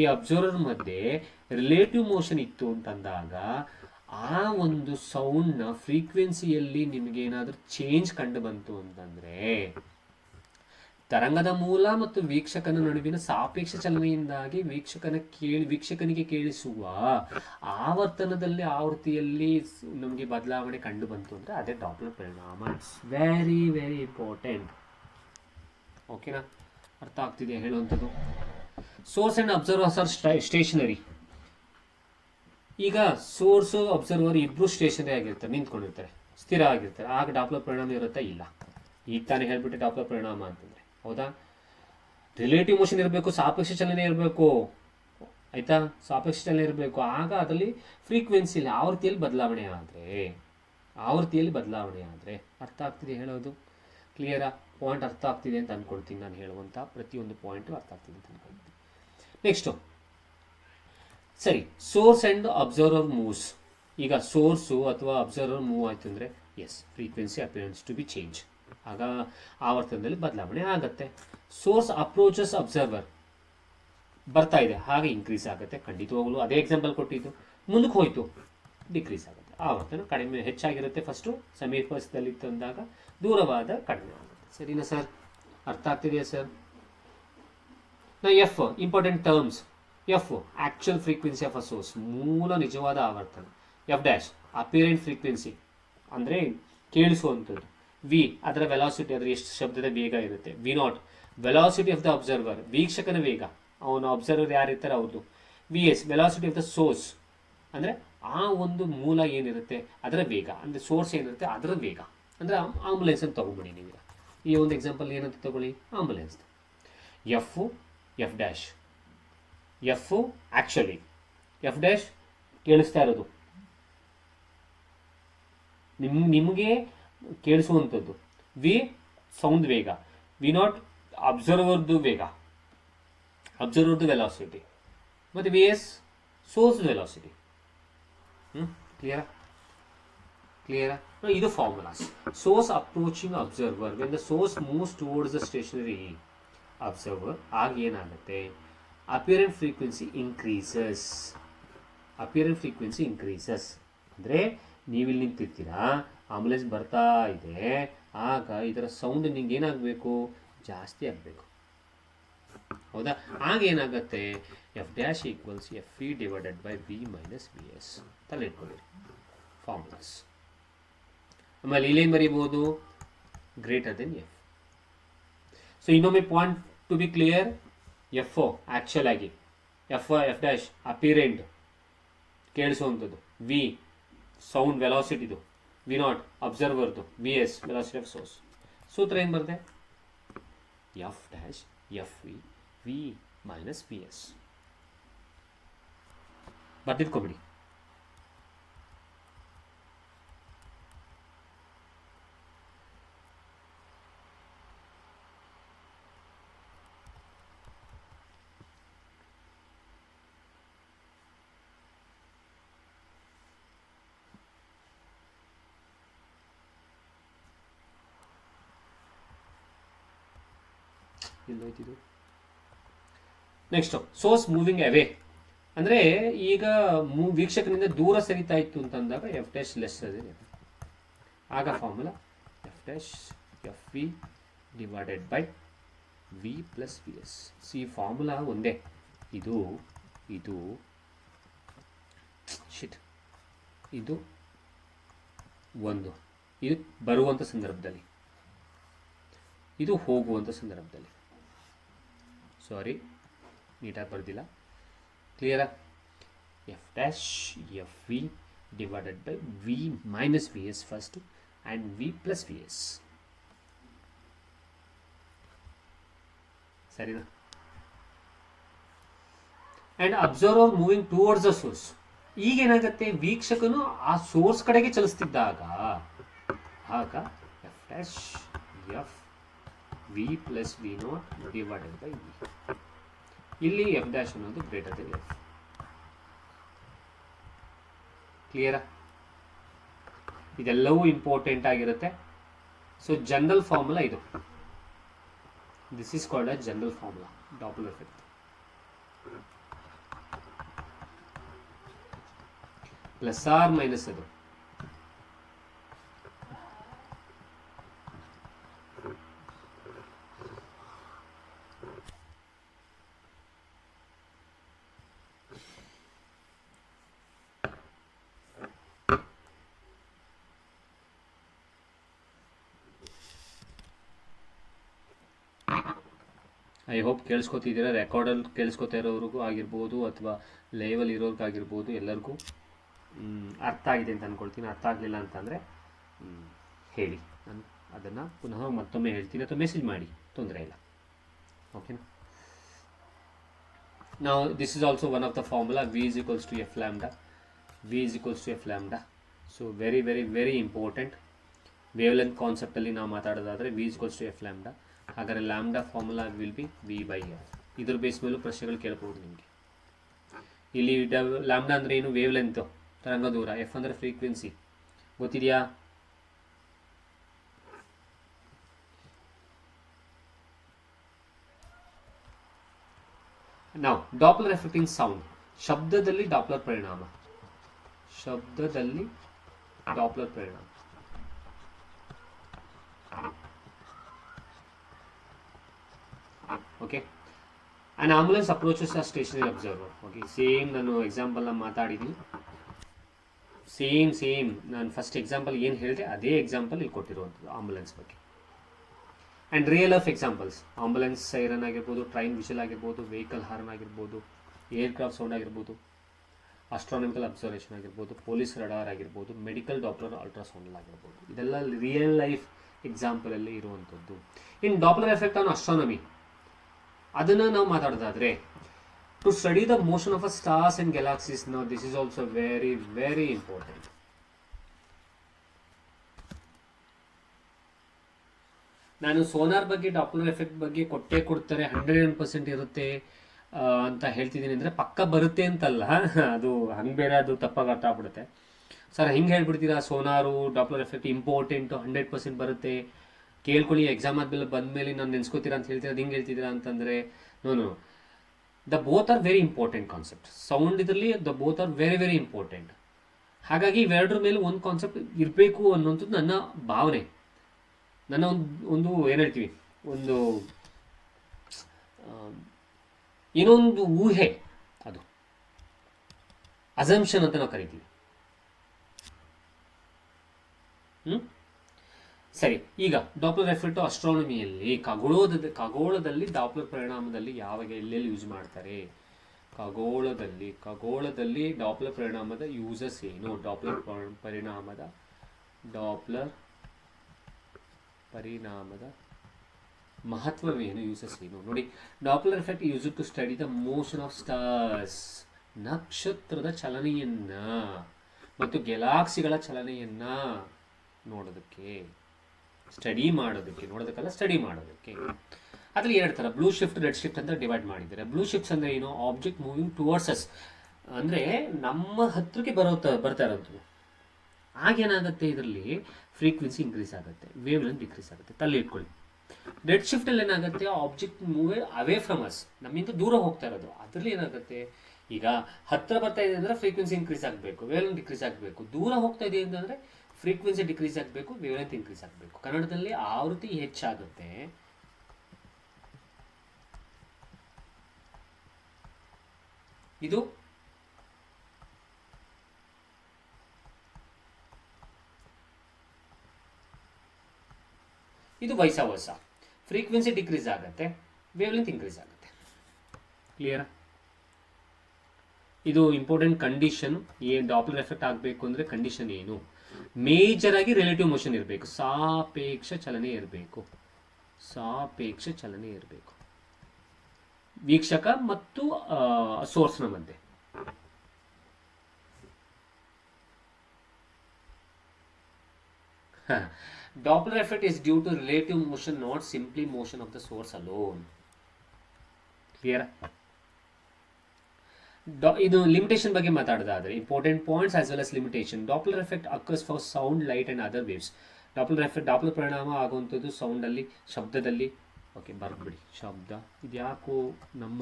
ಈ ಅಬ್ಸರ್ವರ್ ಮಧ್ಯೆ ರಿಲೇಟಿವ್ ಮೋಷನ್ ಇತ್ತು ಅಂತಂದಾಗ ಆ ಒಂದು ಸೌಂಡ್ನ ಫ್ರೀಕ್ವೆನ್ಸಿಯಲ್ಲಿ ನಿಮಗೇನಾದರೂ ಚೇಂಜ್ ಕಂಡು ಬಂತು ಅಂತಂದರೆ ತರಂಗದ ಮೂಲ ಮತ್ತು ವೀಕ್ಷಕನ ನಡುವಿನ ಸಾಪೇಕ್ಷ ಚಲನೆಯಿಂದಾಗಿ ವೀಕ್ಷಕನಿಗೆ ಕೇಳಿಸುವ ಆವೃತ್ತಿಯಲ್ಲಿ ನಮಗೆ ಬದಲಾವಣೆ ಕಂಡು ಬಂತು ಅಂದರೆ ಅದೇ ಡಾಪ್ಲರ್ ಪರಿಣಾಮ. It's very very important. ಓಕೆನಾ? ಅರ್ಥ ಆಗ್ತಿದೆಯಾ ಹೇಳುವಂಥದ್ದು? Source and observers are stationary. ಈಗ ಸೋರ್ಸು ಅಬ್ಸರ್ವರ್ ಇಬ್ಬರು ಸ್ಟೇಷನರಿ ಆಗಿರ್ತಾರೆ, ನಿಂತ್ಕೊಂಡಿರ್ತಾರೆ, ಸ್ಥಿರ ಆಗಿರ್ತಾರೆ. ಆಗ ಡಾಪ್ಲರ್ ಪರಿಣಾಮ ಇರುತ್ತಾ? ಇಲ್ಲ. ಈಗ ತಾನೇ ಹೇಳ್ಬಿಟ್ಟೆ ಡಾಪ್ಲರ್ ಪರಿಣಾಮ ಅಂತಂದರೆ. ಹೌದಾ? ರಿಲೇಟಿವ್ ಮೋಷನ್ ಇರಬೇಕು, ಸಾಪೇಕ್ಷ ಚಲನೆ ಇರಬೇಕು. ಆಯಿತಾ? ಸಾಪೇಕ್ಷ ಚಲನೆ ಇರಬೇಕು. ಆಗ ಅದರಲ್ಲಿ ಫ್ರೀಕ್ವೆನ್ಸಿಲಿ ಆವೃತ್ತಿಯಲ್ಲಿ ಬದಲಾವಣೆ ಆದರೆ ಅರ್ಥ ಆಗ್ತಿದೆ ಹೇಳೋದು? ಕ್ಲಿಯರಾ? ಪಾಯಿಂಟ್ ಅರ್ಥ ಆಗ್ತಿದೆ ಅಂತ ಅಂದ್ಕೊಳ್ತೀನಿ. ನಾನು ಹೇಳುವಂಥ ಪ್ರತಿಯೊಂದು ಪಾಯಿಂಟು ಅರ್ಥ ಆಗ್ತಿದೆ ಅಂತ ಅಂದ್ಕೊಳ್ತೀನಿ. ನೆಕ್ಸ್ಟು ಸರಿ, ಸೋರ್ಸ್ ಆ್ಯಂಡ್ ಅಬ್ಸರ್ವರ್ ಮೂವ್ಸ್. ಈಗ ಸೋರ್ಸು ಅಥವಾ ಅಬ್ಸರ್ವರ್ ಮೂವ್ ಆಯಿತು ಅಂದರೆ yes, frequency appearance to be change. ಆಗ ಆವರ್ತನದಲ್ಲಿ ಬದಲಾವಣೆ ಆಗುತ್ತೆ. ಸೋರ್ಸ್ ಅಪ್ರೋಚಸ್ ಅಬ್ಸರ್ವರ್, ಬರ್ತಾ ಇದೆ ಹಾಗೆ ಇನ್ಕ್ರೀಸ್ ಆಗುತ್ತೆ. ಖಂಡಿತವಾಗಲೂ ಅದೇ ಎಕ್ಸಾಂಪಲ್ ಕೊಟ್ಟಿದ್ದು. ಮುಂದಕ್ಕೆ ಹೋಯಿತು, ಡಿಕ್ರೀಸ್ ಆಗುತ್ತೆ. ಆವರ್ತನ ಕಡಿಮೆ ಹೆಚ್ಚಾಗಿರುತ್ತೆ. ಫಸ್ಟು ಸಮೀಪದಲ್ಲಿ ತಂದಾಗ ದೂರವಾದ ಕಡಿಮೆ ಆಗುತ್ತೆ. ಸರಿನಾ ಸರ್? ಅರ್ಥ ಆಗ್ತಿದೆಯಾ ಸರ್? ನಾ F important terms. F actual frequency of a source, ಮೂಲ ನಿಜವಾದ ಆವರ್ತನ. ಎಫ್ ಡ್ಯಾಶ್ ಅಪಿಯರೆಂಟ್ ಫ್ರೀಕ್ವೆನ್ಸಿ ಅಂದರೆ ಕೇಳಿಸುವಂಥದ್ದು. ವಿ ಅದರ ವೆಲಾಸಿಟಿ, ಅದರ ಎಷ್ಟು ಶಬ್ದದ ವೇಗ ಇರುತ್ತೆ. V naught velocity of the observer, ವೀಕ್ಷಕನ ವೇಗ. ಅವನು ಅಬ್ಸರ್ವರ್ ಯಾರಿರ್ತಾರೆ ಅವ್ರದ್ದು. V S velocity of the source ಅಂದರೆ ಆ ಒಂದು ಮೂಲ ಏನಿರುತ್ತೆ ಅದರ ವೇಗ, ಅಂದರೆ ಸೋರ್ಸ್ ಏನಿರುತ್ತೆ ಅದರ ವೇಗ. ಅಂದರೆ ಆಂಬುಲೆನ್ಸನ್ನು ತೊಗೊಂಬಿಡಿ ನೀವು. ಈ ಒಂದು ಎಕ್ಸಾಂಪಲ್ ಏನಂತ ತಗೊಳ್ಳಿ, ambulance. F dash actually F dash ಕೇಳಿಸ್ತಾ ಇರೋದು ನಿಮಗೆ ಕೇಳಿಸುವಂಥದ್ದು. ವಿ ಸೌಂಡ್ ವೇಗ, ವಿ ನಾಟ್ ಅಬ್ಸರ್ವರ್ದು ವೇಗ, ಅಬ್ಸರ್ವರ್ದು ವೆಲಾಸಿಟಿ, ಮತ್ತು ವಿ ಎಸ್ ಸೋರ್ಸ್ ವೆಲಾಸಿಟಿ. ಕ್ಲಿಯರಾ? ಇದು formulas. Source approaching observer, when the source moves towards the stationary observer, ಆಗ ಏನಾಗುತ್ತೆ, ಅಪಿಯರೆಂಟ್ ಫ್ರೀಕ್ವೆನ್ಸಿ ಇನ್ಕ್ರೀಸಸ್. ಅಂದರೆ ನೀವಿಲ್ಲಿ ನಿಂತಿರ್ತೀರಾ, ಆಂಬುಲೆನ್ಸ್ ಬರ್ತಾ ಇದೆ, ಆಗ ಇದರ ಸೌಂಡ್ ನಿಂಗೆ ಏನಾಗಬೇಕು, ಜಾಸ್ತಿ ಆಗಬೇಕು. ಹೌದಾ? ಆಗ ಏನಾಗುತ್ತೆ, F dash equals F E divided by V minus V S. ತಲೆ ಇಟ್ಕೊಳ್ಳಿ ಫಾರ್ಮುಲಾಸ್. ಆಮೇಲೆ ಇಲ್ಲೇನು ಬರೀಬೋದು, ಗ್ರೇಟರ್ ದೆನ್ ಎಫ್. ಸೊ ಇನ್ನೊಮ್ಮೆ point to be clear, F actual ಆಗಿ, ಎಫ್ ಡ್ಯಾಶ್ ಅಪಿರೆಂಟ್ ಕೇಳಿಸುವಂಥದ್ದು, ವಿ ಸೌಂಡ್ ವೆಲಾಸಿಟಿದು, ವಿ ನಾಟ್ ಅಬ್ಸರ್ವರ್ದು, V S velocity of source. ಸೂತ್ರ ಏನು ಬರುತ್ತೆ, F dash F V V minus V S. ಬರ್ದಿಟ್ಕೊಬಿಡಿ. ಎಲ್ಲೋಯ್ತಿದ್ದು? Next source moving away. ಅಂದರೆ ಈಗ ವೀಕ್ಷಕನಿಂದ ದೂರ ಸರಿತಾ ಇತ್ತು ಅಂತಂದಾಗ ಎಫ್ ಡ್ಯಾಶ್ ಲೆಸ್ ಇದೆ, ಆಗ formula F dash F V divided by V plus V S. See formula ಒಂದೇ, ಇದು ಇದು ಶಿಟ್ ಇದು ಒಂದು, ಇದು ಬರುವಂಥ ಸಂದರ್ಭದಲ್ಲಿ, ಇದು ಹೋಗುವಂಥ ಸಂದರ್ಭದಲ್ಲಿ. ಸಾರಿ, ನೀಟಾಗಿ ಬರ್ದಿಲ್ಲ. ಕ್ಲಿಯರಾ? F dash F V divided by V minus V S first and V plus V S. ಸರಿನಾ? And observer moving towards the source. ಈಗೇನಾಗುತ್ತೆ, ವೀಕ್ಷಕನು ಆ ಸೋರ್ಸ್ ಕಡೆಗೆ ಚಲಿಸ್ತಿದ್ದಾಗ ಆಗ F dash F V plus V naught divided by V. ಇಲ್ಲಿ F dash ಅನ್ನೋದು greater than F. ಕ್ಲಿಯರಾ? ಇದೆಲ್ಲವೂ ಇಂಪಾರ್ಟೆಂಟ್ ಆಗಿರುತ್ತೆ. ಸೊ ಜನರಲ್ ಫಾರ್ಮುಲಾ ಇದು. This is called a general formula, Doppler effect. Plus or minus ಅದು. ಐ ಹೋಪ್ ಕೇಳಿಸ್ಕೊತಿದ್ದೀರಾ. ರೆಕಾರ್ಡಲ್ಲಿ ಕೇಳಿಸ್ಕೊತಾ ಇರೋರಿಗೂ ಆಗಿರ್ಬೋದು ಅಥವಾ ಲೈವಲ್ಲಿ ಇರೋರ್ಗಾಗಿರ್ಬೋದು, ಎಲ್ಲರಿಗೂ ಅರ್ಥ ಆಗಿದೆ ಅಂತ ಅಂದ್ಕೊಳ್ತೀನಿ. ಅರ್ಥ ಆಗಲಿಲ್ಲ ಅಂತಂದರೆ ಹೇಳಿ, ನಾನು ಅದನ್ನು ಪುನಃ ಮತ್ತೊಮ್ಮೆ ಹೇಳ್ತೀನಿ ಅಥವಾ ಮೆಸೇಜ್ ಮಾಡಿ, ತೊಂದರೆ ಇಲ್ಲ. ಓಕೆನಾ? ನಾವು this is also one of the formula, V is equals to F lambda. V is equals to F lambda. So very very very important. Wavelength ಕಾನ್ಸೆಪ್ಟಲ್ಲಿ ನಾವು ಮಾತಾಡೋದಾದರೆ V is equals to F lambda. ಹಾಗಾದರೆ lambda formula will be V by F. ಇದ್ರ base ಮೇಲೂ ಪ್ರಶ್ನೆಗಳು ಕೇಳ್ಬೋದು ನಿಮಗೆ. ಇಲ್ಲಿ ಲ್ಯಾಂಬ್ಡಾ ಅಂದರೆ ಏನು? ವೇವ್ ಲೆಂತ್, ತರಂಗ ದೂರ. ಎಫ್ ಅಂದರೆ ಫ್ರೀಕ್ವೆನ್ಸಿ, ಗೊತ್ತಿದೆಯಾ? ನಾವು ಡಾಪ್ಲರ್ ಎಫೆಕ್ಟ್ ಇನ್ ಸೌಂಡ್. ಶಬ್ದದಲ್ಲಿ ಡಾಪ್ಲರ್ ಪರಿಣಾಮ. ಶಬ್ದದಲ್ಲಿ ಡಾಪ್ಲರ್ ಪರಿಣಾಮ. Okay. And ambulance approaches a stationary observer. Okay, same ನಾನು ಎಕ್ಸಾಂಪಲ್ನ ಮಾತಾಡಿದ್ದೀನಿ. ಸೇಮ್ ನಾನು ಫಸ್ಟ್ ಎಕ್ಸಾಂಪಲ್ ಏನು ಹೇಳಿದೆ ಅದೇ ಎಕ್ಸಾಂಪಲ್ ಇಲ್ಲಿ ಕೊಟ್ಟಿರುವಂಥದ್ದು ಆಂಬುಲೆನ್ಸ್ ಬಗ್ಗೆ. And real of examples, ambulance siren ಆಗಿರ್ಬೋದು, ಟ್ರೈನ್ ವಿಷಲ್ ಆಗಿರ್ಬೋದು, ವೆಹಿಕಲ್ ಹಾರ್ನ್ ಆಗಿರ್ಬೋದು, ಏರ್ಕ್ರಾಫ್ಟ್ ಸೌಂಡ್ ಆಗಿರ್ಬೋದು, ಆಸ್ಟ್ರಾನಮಿಕಲ್ ಅಬ್ಸರ್ವೇಷನ್ ಆಗಿರ್ಬೋದು, ಪೊಲೀಸ್ ರಡಾರ್ ಆಗಿರ್ಬೋದು, ಮೆಡಿಕಲ್ ಡಾಪ್ಲರ್ ಅಲ್ಟ್ರಾಸೌಂಡ್ ಆಗಿರ್ಬೋದು. ಇದೆಲ್ಲ ರಿಯಲ್ ಲೈಫ್ ಎಕ್ಸಾಂಪಲಲ್ಲಿ ಇರುವಂಥದ್ದು. In Doppler effect on astronomy, ಅದನ್ನು ನಾವು ಮಾತಾಡೋದಾದರೆ, to study the motion of a stars and galaxies. No this is also very very important. ನಾನು ಸೋನಾರ್ ಬಗ್ಗೆ, ಡಾಪ್ಲರ್ ಎಫೆಕ್ಟ್ ಬಗ್ಗೆ ಕೊಡ್ತಾರೆ, 100% ಇರುತ್ತೆ ಅಂತ ಹೇಳ್ತಿದ್ದೀನಿ ಅಂದರೆ ಪಕ್ಕ ಬರುತ್ತೆ ಅಂತಲ್ಲ, ಅದು ಹಂಗೆ ಬೇರೆ, ಅದು ತಪ್ಪಾಗಿ ಅರ್ಥ ಆಗ್ಬಿಡುತ್ತೆ. ಸರ್ ಹಿಂಗೆ ಹೇಳ್ಬಿಡ್ತೀರಾ, ಸೋನಾರು ಡಾಪ್ಲರ್ ಎಫೆಕ್ಟ್ ಇಂಪಾರ್ಟೆಂಟು, 100% ಬರುತ್ತೆ, ಕೇಳ್ಕೊಳ್ಳಿ, ಎಕ್ಸಾಮ್ ಆದಮೇಲೆ ಬಂದಮೇಲೆ ನಾನು ನೆನೆಸ್ಕೋತೀರಾ ಅಂತ ಹೇಳ್ತೀರಾ, ಅದು ಹಿಂಗೆ ಹೇಳ್ತಿದ್ದೀರಾ ಅಂತಂದರೆ, no, the both are very important concept. Sound ಇದರಲ್ಲಿ the both are very very important. ಹಾಗಾಗಿ ಇವೆರಡರ ಮೇಲೆ ಒಂದು ಕಾನ್ಸೆಪ್ಟ್ ಇರಬೇಕು ಅನ್ನೋಂಥದ್ದು ನನ್ನ ಭಾವನೆ, ನನ್ನ ಒಂದು ಏನು ಹೇಳ್ತೀವಿ, ಒಂದು ಏನೋ ಒಂದು ಊಹೆ, ಅದು ಅಸಂಪ್ಷನ್ ಅಂತ ನಾವು ಕರಿತೀವಿ. ಸರಿ, ಈಗ ಡಾಪ್ಲರ್ ಎಫೆಕ್ಟ್ ಅಸ್ಟ್ರಾನಮಿಯಲ್ಲಿ ಖಗೋಳದಲ್ಲಿ ಡಾಪ್ಲರ್ ಪರಿಣಾಮದಲ್ಲಿ ಯಾವಾಗ ಎಲ್ಲೆಲ್ಲಿ ಯೂಸ್ ಮಾಡ್ತಾರೆ? ಖಗೋಳದಲ್ಲಿ ಡಾಪ್ಲರ್ ಪರಿಣಾಮದ ಯೂಸಸ್ ಏನು? ಡಾಪ್ಲರ್ ಪರಿಣಾಮದ ಮಹತ್ವವೇನು? ಯೂಸಸ್ ಏನು? ನೋಡಿ, Doppler effect use to study the motion of stars, ನಕ್ಷತ್ರದ ಚಲನೆಯನ್ನ ಮತ್ತು ಗ್ಯಾಲಾಕ್ಸಿಗಳ ಚಲನೆಯನ್ನ ನೋಡೋದಕ್ಕೆ, ಸ್ಟಡಿ ಮಾಡೋದಕ್ಕೆ. ಅದ್ರಲ್ಲಿ ಎರಡು ಥರ, ಬ್ಲೂ ಶಿಫ್ಟ್, ರೆಡ್ ಶಿಫ್ಟ್ ಅಂತ ಡಿವೈಡ್ ಮಾಡಿದ್ದಾರೆ. ಬ್ಲೂ ಶಿಫ್ಟ್ಸ್ ಅಂದರೆ ಏನು? ಆಬ್ಜೆಕ್ಟ್ ಮೂವಿಂಗ್ ಟುವರ್ಡ್ಸ್ ಅಸ್, ಅಂದರೆ ನಮ್ಮ ಹತ್ರಕ್ಕೆ ಬರ್ತಾ ಇರೋದು. ಆಗೇನಾಗುತ್ತೆ, ಇದರಲ್ಲಿ ಫ್ರೀಕ್ವೆನ್ಸಿ ಇನ್ಕ್ರೀಸ್ ಆಗುತ್ತೆ, ವೇವ್ ಲೆಂತ್ ಡಿಕ್ರೀಸ್ ಆಗುತ್ತೆ. ತಲೆ ಇಟ್ಕೊಳ್ಳಿ. ರೆಡ್ ಶಿಫ್ಟಲ್ಲಿ ಏನಾಗುತ್ತೆ, object move away from us, ನಮ್ಮಿಂದ ದೂರ ಹೋಗ್ತಾ ಇರೋದು. ಅದರಲ್ಲಿ ಏನಾಗುತ್ತೆ, ಈಗ ಹತ್ರ ಬರ್ತಾ ಇದೆ ಅಂದರೆ ಫ್ರೀಕ್ವೆನ್ಸಿ ಇನ್ಕ್ರೀಸ್ ಆಗಬೇಕು, ವೇವ್ಲೆಂತ್ ಡಿಕ್ರೀಸ್ ಆಗಬೇಕು. ದೂರ ಹೋಗ್ತಾ ಇದೆ ಅಂತಂದರೆ ಫ್ರೀಕ್ವೆನ್ಸಿ ಡಿಕ್ರೀಸ್ ಆಗಬೇಕು, ವೇವ್ಲೆಂತ್ ಇನ್ಕ್ರೀಸ್ ಆಗಬೇಕು. ಕನ್ನಡದಲ್ಲಿ ಆವೃತ್ತಿ ಹೆಚ್ಚಾಗುತ್ತೆ, ಇದು ವೈಸ ವರ್ಸ. ಫ್ರೀಕ್ವೆನ್ಸಿ ಡಿಕ್ರೀಸ್ ಆಗುತ್ತೆ, ವೇವ್ಲೆಂತ್ ಇನ್ಕ್ರೀಸ್ ಆಗುತ್ತೆ. ಕ್ಲಿಯರಾ? ಇದು ಇಂಪಾರ್ಟೆಂಟ್ ಕಂಡೀಷನ್. ಏನು ಡಾಪ್ಲರ್ ಎಫೆಕ್ಟ್ ಆಗಬೇಕು ಅಂದರೆ ಕಂಡೀಷನ್ ಏನು? ಮೇಜರ್ ಆಗಿ ರಿಲೇಟಿವ್ ಮೋಷನ್ ಇರಬೇಕು, ಸಾಪೇಕ್ಷ ಚಲನೆ ಇರಬೇಕು, ಸಾಪೇಕ್ಷ ಚಲನೆ ಇರಬೇಕು ವೀಕ್ಷಕ ಮತ್ತು ಸೋರ್ಸ್ನ ಮಧ್ಯೆ. Doppler effect is due to relative motion, not simply motion of the source alone. Clear? ಇದು ಲಿಮಿಟೇಷನ್ ಬಗ್ಗೆ ಮಾತಾಡೋದಾದ್ರೆ important points as well as limitation. Doppler effect occurs for sound, light and other waves. Doppler effect, Doppler ಪರಿಣಾಮ ಆಗುವಂಥದ್ದು ಸೌಂಡಲ್ಲಿ, ಶಬ್ದದಲ್ಲಿ. Okay, ಬರ್ಬಿಡಿ ಶಬ್ದ. ಇದ್ಯಾಕೋ ನಮ್ಮ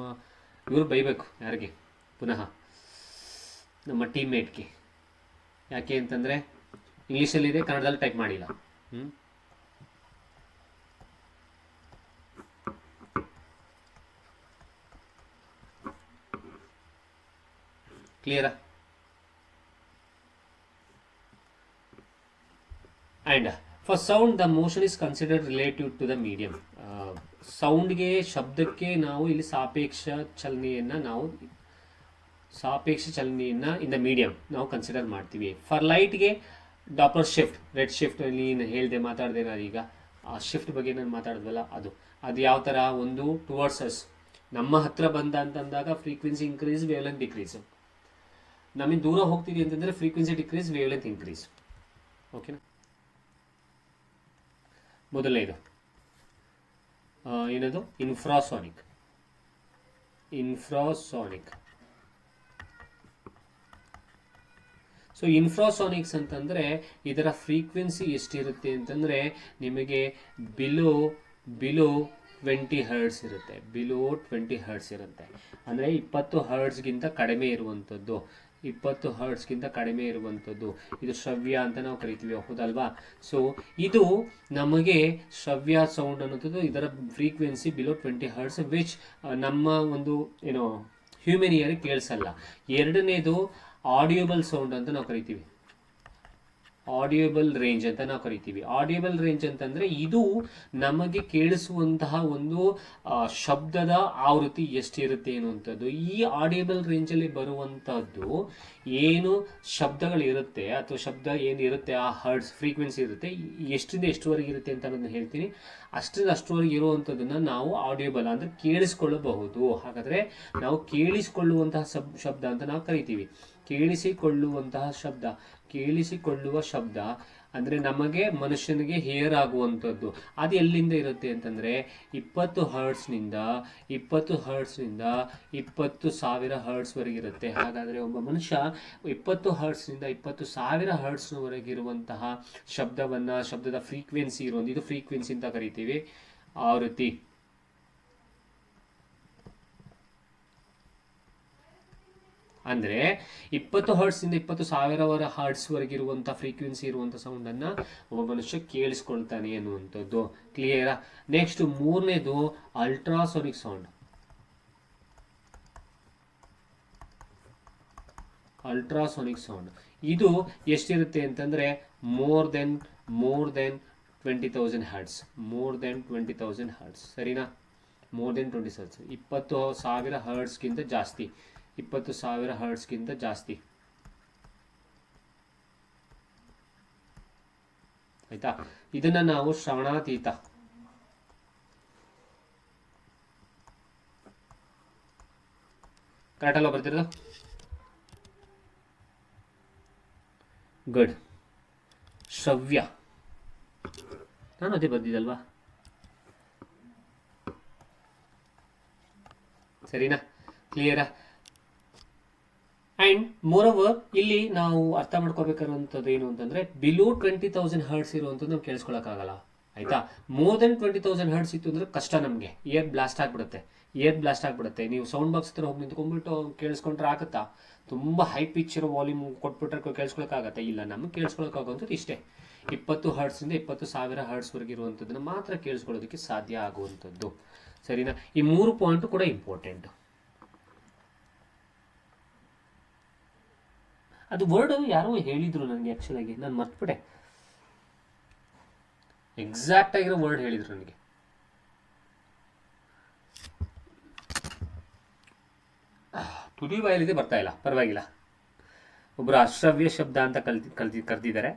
ಇವರು ಬೈಬೇಕು ಯಾರಿಗೆ? ಪುನಃ ನಮ್ಮ ಟೀಮ್ಮೇಟ್ಗೆ. ಯಾಕೆ ಅಂತಂದರೆ ಇಂಗ್ಲೀಷಲ್ಲಿದೆ, ಕನ್ನಡದಲ್ಲಿ ಟೈಪ್ ಮಾಡಿಲ್ಲ. ಕ್ಲಿಯರಾ? And for sound the motion is considered relative to the medium. ಸೌಂಡ್ಗೆ, ಶಬ್ದಕ್ಕೆ ನಾವು ಇಲ್ಲಿ ಸಾಪೇಕ್ಷ ಚಲನೆಯನ್ನು ಇನ್ ದ ಮೀಡಿಯಂ ನಾವು ಕನ್ಸಿಡರ್ ಮಾಡ್ತೀವಿ. ಫಾರ್ ಲೈಟ್ಗೆ ಡಾಪ್ಲರ್ ಶಿಫ್ಟ್, ರೆಡ್ ಶಿಫ್ಟ್ ನೀನು ಹೇಳಿದೆ, ಮಾತಾಡಿದೆ ನಾನು ಈಗ. ಆ ಶಿಫ್ಟ್ ಬಗ್ಗೆ ನಾನು ಮಾತಾಡಿದ್ವಲ್ಲ, ಅದು ಯಾವ ಥರ? ಒಂದು ಟುವರ್ಡ್ಸ್ ಅಸ್, ನಮ್ಮ ಹತ್ರ ಬಂದ ಅಂತಂದಾಗ ಫ್ರೀಕ್ವೆನ್ಸಿ ಇನ್ಕ್ರೀಸ್, ವೇವ್ಲೆಂತ್ ಡಿಕ್ರೀಸು. ನಮಗೆ ದೂರ ಹೋಗ್ತೀವಿ ಅಂತಂದರೆ ಫ್ರೀಕ್ವೆನ್ಸಿ ಡಿಕ್ರೀಸ್, ವೇವ್ಲೆಂತ್ ಇನ್ಕ್ರೀಸ್. ಓಕೆನಾ? ಮೊದಲನೇದು ಏನದು? ಇನ್ಫ್ರಾಸಾನಿಕ್. ಸೊ ಇನ್ಫ್ರಾಸಾನಿಕ್ಸ್ ಅಂತಂದರೆ ಇದರ ಫ್ರೀಕ್ವೆನ್ಸಿ ಎಷ್ಟಿರುತ್ತೆ ಅಂತಂದರೆ ನಿಮಗೆ ಬಿಲೋ 20 ಹರ್ಟ್ಸ್ ಇರುತ್ತೆ. ಬಿಲೋ 20 ಹರ್ಟ್ಸ್ ಇರುತ್ತೆ ಅಂದರೆ 20 ಹರ್ಟ್ಸ್ಗಿಂತ ಕಡಿಮೆ ಇರುವಂಥದ್ದು. 20 ಹರ್ಟ್ಸ್ಗಿಂತ ಕಡಿಮೆ ಇರುವಂಥದ್ದು ಇದು ಶ್ರವ್ಯ ಅಂತ ನಾವು ಕರಿತೀವಿ, ಹೌದಲ್ವಾ? ಸೊ ಇದು ನಮಗೆ ಶ್ರವ್ಯ ಸೌಂಡ್ ಅನ್ನೋದು, ಇದರ ಫ್ರೀಕ್ವೆನ್ಸಿ ಬಿಲೋ 20 ಹರ್ಟ್ಸ್, ವಿಚ್ ನಮ್ಮ ಒಂದು ಹ್ಯೂಮನ್ ಇಯರ್ಗೆ ಕೇಳಿಸಲ್ಲ. ಎರಡನೇದು ಆಡಿಯೋಬಲ್ ಸೌಂಡ್ ಅಂತ ನಾವು ಕರಿತೀವಿ, ಆಡಿಯೋಬಲ್ ರೇಂಜ್ ಅಂತ ನಾವು ಕರಿತೀವಿ. ಆಡಿಯೋಬಲ್ ರೇಂಜ್ ಅಂತಂದರೆ ಇದು ನಮಗೆ ಕೇಳಿಸುವಂತಹ ಒಂದು ಶಬ್ದದ ಆವೃತ್ತಿ ಎಷ್ಟಿರುತ್ತೆ ಅನ್ನುವಂಥದ್ದು. ಈ ಆಡಿಯೋಬಲ್ ರೇಂಜಲ್ಲಿ ಬರುವಂಥದ್ದು ಏನು ಶಬ್ದಗಳಿರುತ್ತೆ ಅಥವಾ ಶಬ್ದ ಏನಿರುತ್ತೆ, ಆ ಹರ್ಟ್ಸ್ ಫ್ರೀಕ್ವೆನ್ಸಿ ಇರುತ್ತೆ, ಎಷ್ಟರಿಂದ ಎಷ್ಟುವರೆಗೆ ಇರುತ್ತೆ ಅಂತ ನಾನು ಹೇಳ್ತೀನಿ. ಅಷ್ಟರಿಂದ ಅಷ್ಟುವರೆಗೆ ಇರುವಂಥದ್ದನ್ನು ನಾವು ಆಡಿಯೋಬಲ್ ಅಂದರೆ ಕೇಳಿಸ್ಕೊಳ್ಳಬಹುದು. ಹಾಗಾದರೆ ನಾವು ಕೇಳಿಸಿಕೊಳ್ಳುವಂತಹ ಶಬ್ದ ಅಂತ ನಾವು ಕರಿತೀವಿ. ಕೇಳಿಸಿಕೊಳ್ಳುವ ಶಬ್ದ ಅಂದರೆ ನಮಗೆ ಮನುಷ್ಯನಿಗೆ ಹೇರ್ ಆಗುವಂಥದ್ದು ಅದು ಎಲ್ಲಿಂದ ಇರುತ್ತೆ ಅಂತಂದರೆ 20 ಹರ್ಟ್ಸ್ನಿಂದ 20,000 ಹರ್ಟ್ಸ್ವರೆಗೆ ಇರುತ್ತೆ. ಹಾಗಾದರೆ ಒಬ್ಬ ಮನುಷ್ಯ 20 ಹರ್ಟ್ಸ್ನಿಂದ 20,000 ಹರ್ಟ್ಸ್ವರೆಗಿರುವಂತಹ ಶಬ್ದದ ಫ್ರೀಕ್ವೆನ್ಸಿ ಇದು ಫ್ರೀಕ್ವೆನ್ಸಿ ಅಂತ ಕರಿತೀವಿ, ಆವೃತ್ತಿ. ಅಂದರೆ 20 ಹರ್ಟ್ಸ್ನಿಂದ 20,000 ಹರ್ಟ್ಸ್ವರೆಗಿರುವಂಥ ಫ್ರೀಕ್ವೆನ್ಸಿ ಇರುವಂಥ ಸೌಂಡನ್ನು ಒಬ್ಬ ಮನುಷ್ಯ ಕೇಳಿಸ್ಕೊಳ್ತಾನೆ ಅನ್ನುವಂಥದ್ದು. ಕ್ಲಿಯರಾ? ನೆಕ್ಸ್ಟ್ ಮೂರನೇದು ಅಲ್ಟ್ರಾಸೋನಿಕ್ ಸೌಂಡ್. ಇದು ಎಷ್ಟಿರುತ್ತೆ ಅಂತಂದರೆ ಮೋರ್ ದೆನ್ 20,000 ಹರ್ಟ್ಸ್. ಸರಿನಾ? ಮೋರ್ ದೆನ್ 20 ಹರ್ಟ್ಸ್, 20,000 ಹರ್ಟ್ಸ್ಗಿಂತ ಜಾಸ್ತಿ. 20,000 ಹರ್ಟ್ಸ್ಗಿಂತ ಜಾಸ್ತಿ. ಆಯ್ತಾ? ಇದನ್ನ ನಾವು ಶ್ರವಣಾತೀತ, ಕರೆಕ್ಟಲ್ಲ ಬರ್ತಿರೋದು? ಗುಡ್. ಶ್ರವ್ಯ, ನಾನು ಅದೇ ಬರ್ದಿದ್ದಲ್ವಾ? ಸರಿನಾ? ಕ್ಲಿಯರಾ? ಆ್ಯಂಡ್ ಮೋರೋವರ್ ಇಲ್ಲಿ ನಾವು ಅರ್ಥ ಮಾಡ್ಕೋಬೇಕಾಗಿರುವಂಥದ್ದು ಏನು ಅಂತಂದರೆ ಬಿಲೋ 20,000 ಹರ್ಟ್ಸ್ ಇರುವಂಥದ್ದು ನಾವು ಕೇಳಿಸ್ಕೊಳ್ಳೋಕ್ಕಾಗಲ್ಲ. ಆಯಿತಾ. ಮೋರ್ ದೆನ್ 20,000 ಹರ್ಟ್ಸ್ ಇತ್ತು ಅಂದರೆ ಕಷ್ಟ ನಮಗೆ, ಇಯರ್ ಬ್ಲಾಸ್ಟ್ ಆಗಿಬಿಡುತ್ತೆ. ನೀವು ಸೌಂಡ್ ಬಾಕ್ಸ್ ಹತ್ರ ಹೋಗಿ ನಿಂತ್ಕೊಂಡ್ಬಿಟ್ಟು ಕೇಳಿಸ್ಕೊಂಡ್ರೆ ಆಗುತ್ತಾ? ತುಂಬ ಹೈ ಪಿಚ್ ಇರೋ ವಾಲ್ಯೂಮ್ ಕೊಟ್ಬಿಟ್ರೆ ಕೇಳಿಸ್ಕೊಳಕ್ಕಾಗತ್ತೆ? ಇಲ್ಲ, ನಮಗೆ ಕೇಳಿಸ್ಕೊಳಕ್ಕಾಗುವಂಥದ್ದು ಇಷ್ಟೇ, 20 ಹರ್ಟ್ಸಿಂದ 20,000 ಹರ್ಟ್ಸ್ವರೆಗೆ ಇರುವಂಥದ್ದನ್ನು ಮಾತ್ರ ಕೇಳಿಸ್ಕೊಳ್ಳೋದಕ್ಕೆ ಸಾಧ್ಯ ಆಗುವಂಥದ್ದು. ಸರಿನಾ? ಈ 3 ಪಾಯಿಂಟು ಕೂಡ ಇಂಪಾರ್ಟೆಂಟ್. ಅದು ವರ್ಡ್ ಯಾರೋ ಹೇಳಿದ್ರು ನನಗೆ, ಆ್ಯಕ್ಚುಲಾಗಿ ನಾನು ಮರ್ತ್ಬಿಟ್ಟೆ, ಎಕ್ಸಾಕ್ಟ್ ಆಗಿರೋ ವರ್ಡ್ ಹೇಳಿದ್ರು ನನಗೆ. ತುದಿ ಬಾಯಲ್ಲಿದೆ, ಬರ್ತಾ ಇಲ್ಲ, ಪರವಾಗಿಲ್ಲ. ಒಬ್ಬರು ಅಶ್ರವ್ಯ ಶಬ್ದ ಅಂತ ಕರೆದಿದ್ದಾರೆ.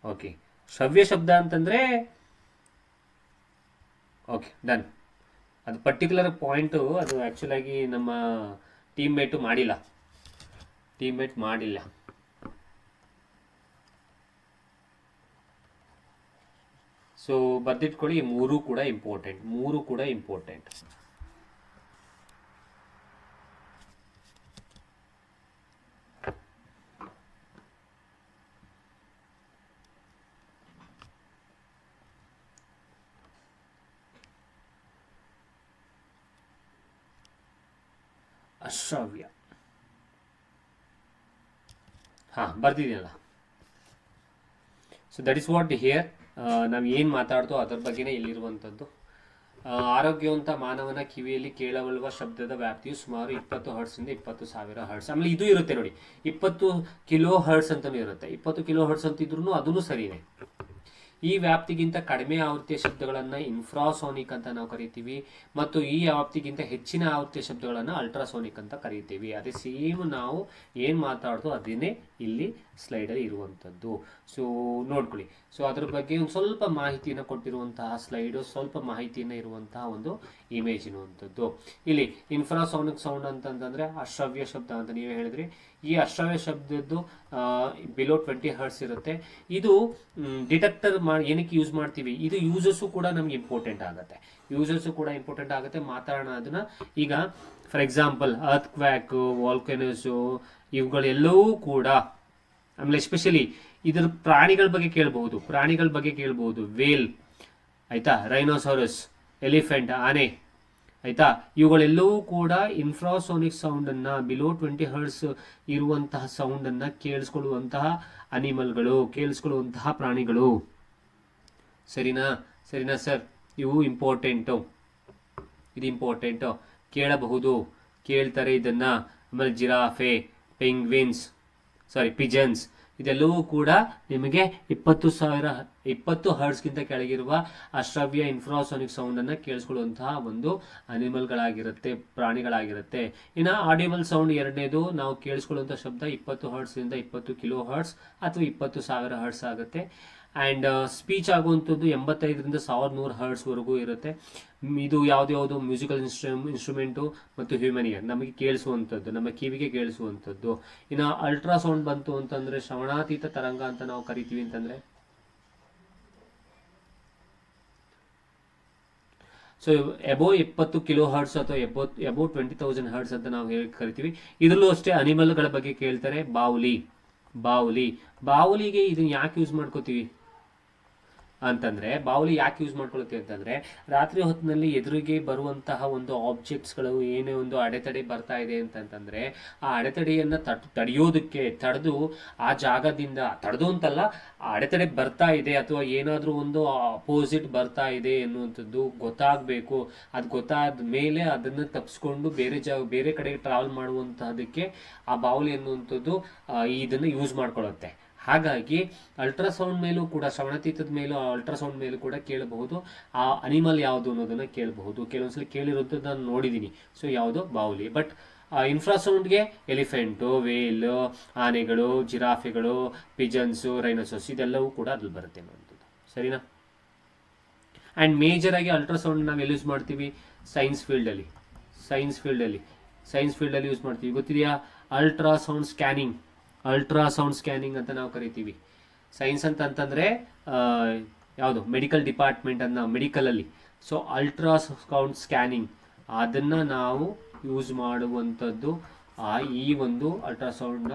ಓಕೆ, ಶ್ರವ್ಯ ಶಬ್ದ ಅಂತಂದರೆ ಓಕೆ, ಡನ್. ಅದು ಪರ್ಟಿಕ್ಯುಲರ್ ಪಾಯಿಂಟು, ಅದು ಆ್ಯಕ್ಚುಲಾಗಿ ನಮ್ಮ ಟೀಮ್ ಮೇಟ್ ಮಾಡಿಲ್ಲ. ಸೊ ಬರ್ದಿಟ್ಕೊಳ್ಳಿ, 3 ಕೂಡ ಇಂಪಾರ್ಟೆಂಟ್. ಅಶ್ರವ್ಯ, ಬರ್ದಿದೆಯಲ್ಲ. So that is what here. ನಾವು ಏನು ಮಾತಾಡ್ತೋ ಅದರ ಬಗ್ಗೆನೇ ಇಲ್ಲಿರುವಂಥದ್ದು. ಆರೋಗ್ಯವಂತ ಮಾನವನ ಕಿವಿಯಲ್ಲಿ ಕೇಳಬರುವ ಶಬ್ದದ ವ್ಯಾಪ್ತಿಯು ಸುಮಾರು 20 ಹರ್ಟ್ಸಿಂದ 20,000 ಹರ್ಟ್ಸ್. ಆಮೇಲೆ ಇದು ಇರುತ್ತೆ ನೋಡಿ, 20 ಕಿಲೋ ಹರ್ಟ್ಸ್ ಅಂತಲೂ ಇರುತ್ತೆ. 20 ಕಿಲೋ ಹರ್ಟ್ಸ್ ಅಂತಿದ್ರು ಅದೂ ಸರಿನೇ. ಈ ವ್ಯಾಪ್ತಿಗಿಂತ ಕಡಿಮೆ ಆವೃತ್ತಿಯ ಶಬ್ದಗಳನ್ನು ಇನ್ಫ್ರಾಸೋನಿಕ್ ಅಂತ ನಾವು ಕರಿತೀವಿ, ಮತ್ತು ಈ ವ್ಯಾಪ್ತಿಗಿಂತ ಹೆಚ್ಚಿನ ಆವೃತ್ತಿಯ ಶಬ್ದಗಳನ್ನು ಅಲ್ಟ್ರಾಸೋನಿಕ್ ಅಂತ ಕರಿತೀವಿ. ಅದೇ ಸೇಮ್ ನಾವು ಏನು ಮಾತಾಡ್ತೋ ಅದನ್ನೇ ಇಲ್ಲಿ ಸ್ಲೈಡಲ್ಲಿ ಇರುವಂಥದ್ದು. ಸೊ ನೋಡ್ಕೊಳ್ಳಿ. ಸೊ ಅದ್ರ ಬಗ್ಗೆ ಒಂದು ಸ್ವಲ್ಪ ಮಾಹಿತಿಯನ್ನು ಕೊಟ್ಟಿರುವಂತಹ ಸ್ಲೈಡು, ಸ್ವಲ್ಪ ಮಾಹಿತಿಯನ್ನು ಇರುವಂತಹ ಒಂದು ಇಮೇಜ್ ಇರುವಂಥದ್ದು. ಇಲ್ಲಿ ಇನ್ಫ್ರಾಸೋನಿಕ್ ಸೌಂಡ್ ಅಂತಂದರೆ ಅಶ್ರವ್ಯ ಶಬ್ದ ಅಂತ ನೀವೇ ಹೇಳಿದ್ರಿ. ಈ ಅಶ್ರವ್ಯ ಶಬ್ದದ್ದು ಬಿಲೋ 20 ಹರ್ಟ್ಸ್ ಇರುತ್ತೆ. ಇದು ಡಿಟೆಕ್ಟರ್ ಏನಕ್ಕೆ ಯೂಸ್ ಮಾಡ್ತೀವಿ, ಇದು ಯೂಸಸ್ಸು ಕೂಡ ನಮ್ಗೆ ಇಂಪಾರ್ಟೆಂಟ್ ಆಗುತ್ತೆ. ಮಾತಾಡೋಣ ಅದನ್ನ. ಈಗ ಫಾರ್ ಎಕ್ಸಾಂಪಲ್ ಅರ್ತ್ ಕ್ವ್ಯಾಕು, ವಾಲ್ಕನೋಸು, ಇವುಗಳೆಲ್ಲವೂ ಕೂಡ, ಆಮೇಲೆ ಎಸ್ಪೆಷಲಿ ಇದರ ಪ್ರಾಣಿಗಳ ಬಗ್ಗೆ ಕೇಳಬಹುದು. ವೇಲ್, ಆಯ್ತಾ, ರೈನೋಸಾರಸ್, ಎಲಿಫೆಂಟ್, ಆನೆ, ಆಯ್ತಾ, ಇವುಗಳೆಲ್ಲವೂ ಕೂಡ ಇನ್ಫ್ರಾಸೋನಿಕ್ ಸೌಂಡನ್ನು, ಬಿಲೋ 20 ಹರ್ಟ್ಸ್ ಇರುವಂತಹ ಸೌಂಡನ್ನು ಕೇಳಿಸ್ಕೊಳ್ಳುವಂತಹ ಕೇಳಿಸ್ಕೊಳ್ಳುವಂತಹ ಪ್ರಾಣಿಗಳು. ಸರಿನಾ ಸರ್? ಇವು ಇಂಪಾರ್ಟೆಂಟು, ಇದು ಇಂಪಾರ್ಟೆಂಟು. ಕೇಳಬಹುದು, ಕೇಳ್ತಾರೆ ಇದನ್ನ. ಆಮೇಲೆ ಜಿರಾಫೆ, ಪಿಜನ್ಸ್, ಇದೆಲ್ಲವೂ ಕೂಡ ನಿಮಗೆ 20 ಹರ್ಟ್ಸ್ಗಿಂತ ಕೆಳಗಿರುವ ಅಶ್ರವ್ಯ ಇನ್ಫ್ರಾಸೋನಿಕ್ ಸೌಂಡನ್ನು ಕೇಳಿಸ್ಕೊಳ್ಳುವಂತಹ ಒಂದು ಅನಿಮಲ್ಗಳಾಗಿರುತ್ತೆ, ಪ್ರಾಣಿಗಳಾಗಿರುತ್ತೆ. ಇನ್ನು ಆಡಿಬಲ್ ಸೌಂಡ್ ಎರಡನೇದು, ನಾವು ಕೇಳಿಸ್ಕೊಳ್ಳುವಂಥ ಶಬ್ದ 20 ಹರ್ಟ್ಸಿಂದ 20 ಕಿಲೋ ಹರ್ಟ್ಸ್ ಅಥವಾ 20,000 ಹರ್ಟ್ಸ್ ಆಗುತ್ತೆ. ಆ್ಯಂಡ್ ಸ್ಪೀಚ್ ಆಗುವಂಥದ್ದು 85ರಿಂದ 1100 ಹರ್ಟ್ಸ್ವರೆಗೂ ಇರುತ್ತೆ. ಇದು ಯಾವುದು ಮ್ಯೂಸಿಕಲ್ ಇನ್ಸ್ಟ್ರೂಮೆಂಟು ಮತ್ತು ಹ್ಯೂಮನ್ ಇಯರ್, ನಮಗೆ ಕೇಳಿಸುವಂಥದ್ದು, ನಮ್ಮ ಕಿವಿಗೆ ಕೇಳಿಸುವಂಥದ್ದು. ಇನ್ನು ಅಲ್ಟ್ರಾಸೌಂಡ್ ಬಂತು ಅಂತಂದರೆ ಶ್ರವಣಾತೀತ ತರಂಗ ಅಂತ ನಾವು ಕರಿತೀವಿ. ಅಂತಂದರೆ ಸೊ ಎಬೋ 20 ಕಿಲೋ ಹರ್ಟ್ಸ್ ಅಥವಾ ಎಬೋ 20,000 ಹರ್ಟ್ಸ್ ಅಂತ ನಾವು ಕರಿತೀವಿ. ಇದರಲ್ಲೂ ಅಷ್ಟೇ ಅನಿಮಲ್ಗಳ ಬಗ್ಗೆ ಕೇಳ್ತಾರೆ. ಬಾವುಲಿಗೆ ಇದನ್ನ ಯಾಕೆ ಯೂಸ್ ಮಾಡ್ಕೋತೀವಿ ಅಂತಂದರೆ, ಬಾವುಲಿ ಯಾಕೆ ಯೂಸ್ ಮಾಡ್ಕೊಳ್ತೀವಿ ಅಂತಂದರೆ, ರಾತ್ರಿ ಹೊತ್ತಿನಲ್ಲಿ ಎದುರಿಗೆ ಬರುವಂತಹ ಒಂದು ಆಬ್ಜೆಕ್ಟ್ಸ್ಗಳು ಏನೇ ಒಂದು ಅಡೆತಡೆ ಬರ್ತಾ ಇದೆ ಅಂತಂದರೆ, ಆ ಅಡೆತಡೆಯನ್ನು ತಡೆದು ಆ ಜಾಗದಿಂದ, ತಡೆದು ಅಂತಲ್ಲ, ಆ ಅಡೆತಡೆ ಬರ್ತಾ ಇದೆ ಅಥವಾ ಏನಾದರೂ ಒಂದು ಅಪೋಸಿಟ್ ಬರ್ತಾ ಇದೆ ಎನ್ನುವಂಥದ್ದು ಗೊತ್ತಾಗಬೇಕು. ಅದು ಗೊತ್ತಾದ ಮೇಲೆ ಅದನ್ನು ತಪ್ಪಿಸ್ಕೊಂಡು ಬೇರೆ ಕಡೆಗೆ ಟ್ರಾವೆಲ್ ಮಾಡುವಂತಹದಕ್ಕೆ ಆ ಬಾವುಲಿ ಎನ್ನುವಂಥದ್ದು ಇದನ್ನು ಯೂಸ್ ಮಾಡ್ಕೊಳ್ಳುತ್ತೆ. ಹಾಗಾಗಿ ಅಲ್ಟ್ರಾಸೌಂಡ್ ಮೇಲೂ ಕೂಡ, ಶ್ರವಣಾತೀತದ ಮೇಲೂ, ಅಲ್ಟ್ರಾಸೌಂಡ್ ಮೇಲೂ ಕೂಡ ಕೇಳಬಹುದು. ಆ ಅನಿಮಲ್ ಯಾವುದು ಅನ್ನೋದನ್ನು ಕೇಳಬಹುದು. ಕೆಲವೊಂದ್ಸಲ ಕೇಳಿರೋಂಥದ್ದು ನಾನು ನೋಡಿದ್ದೀನಿ. ಸೊ ಯಾವುದು? ಬಾವುಲಿ. ಬಟ್ ಇನ್ಫ್ರಾಸೌಂಡ್ಗೆ ಎಲಿಫೆಂಟು, ವೇಲ್, ಆನೆಗಳು, ಜಿರಾಫೆಗಳು, ಪಿಜನ್ಸು, ರೈನೋಸಸ್, ಇದೆಲ್ಲವೂ ಕೂಡ ಅದ್ರಲ್ಲಿ ಬರುತ್ತೆ ಅನ್ನೋಂಥದ್ದು. ಸರಿನಾ? ಆ್ಯಂಡ್ ಮೇಜರ್ ಆಗಿ ಅಲ್ಟ್ರಾಸೌಂಡ್ ನಾವು ಎಲ್ಲಿ ಯೂಸ್ ಮಾಡ್ತೀವಿ? ಸೈನ್ಸ್ ಫೀಲ್ಡಲ್ಲಿ ಯೂಸ್ ಮಾಡ್ತೀವಿ. ಗೊತ್ತಿದೆಯಾ? ಅಲ್ಟ್ರಾಸೌಂಡ್ ಸ್ಕ್ಯಾನಿಂಗ್ ಅಂತ ನಾವು ಕರಿತೀವಿ. ಸೈನ್ಸ್ ಅಂತಂದರೆ ಯಾವುದು? ಮೆಡಿಕಲ್ ಡಿಪಾರ್ಟ್ಮೆಂಟ್ ಅಂತ, ಮೆಡಿಕಲಲ್ಲಿ. ಸೊ ಅಲ್ಟ್ರಾಸೌಂಡ್ ಸ್ಕ್ಯಾನಿಂಗ್ ಅದನ್ನು ನಾವು ಯೂಸ್ ಮಾಡುವಂಥದ್ದು ಈ ಒಂದು ಅಲ್ಟ್ರಾಸೌಂಡ್ನ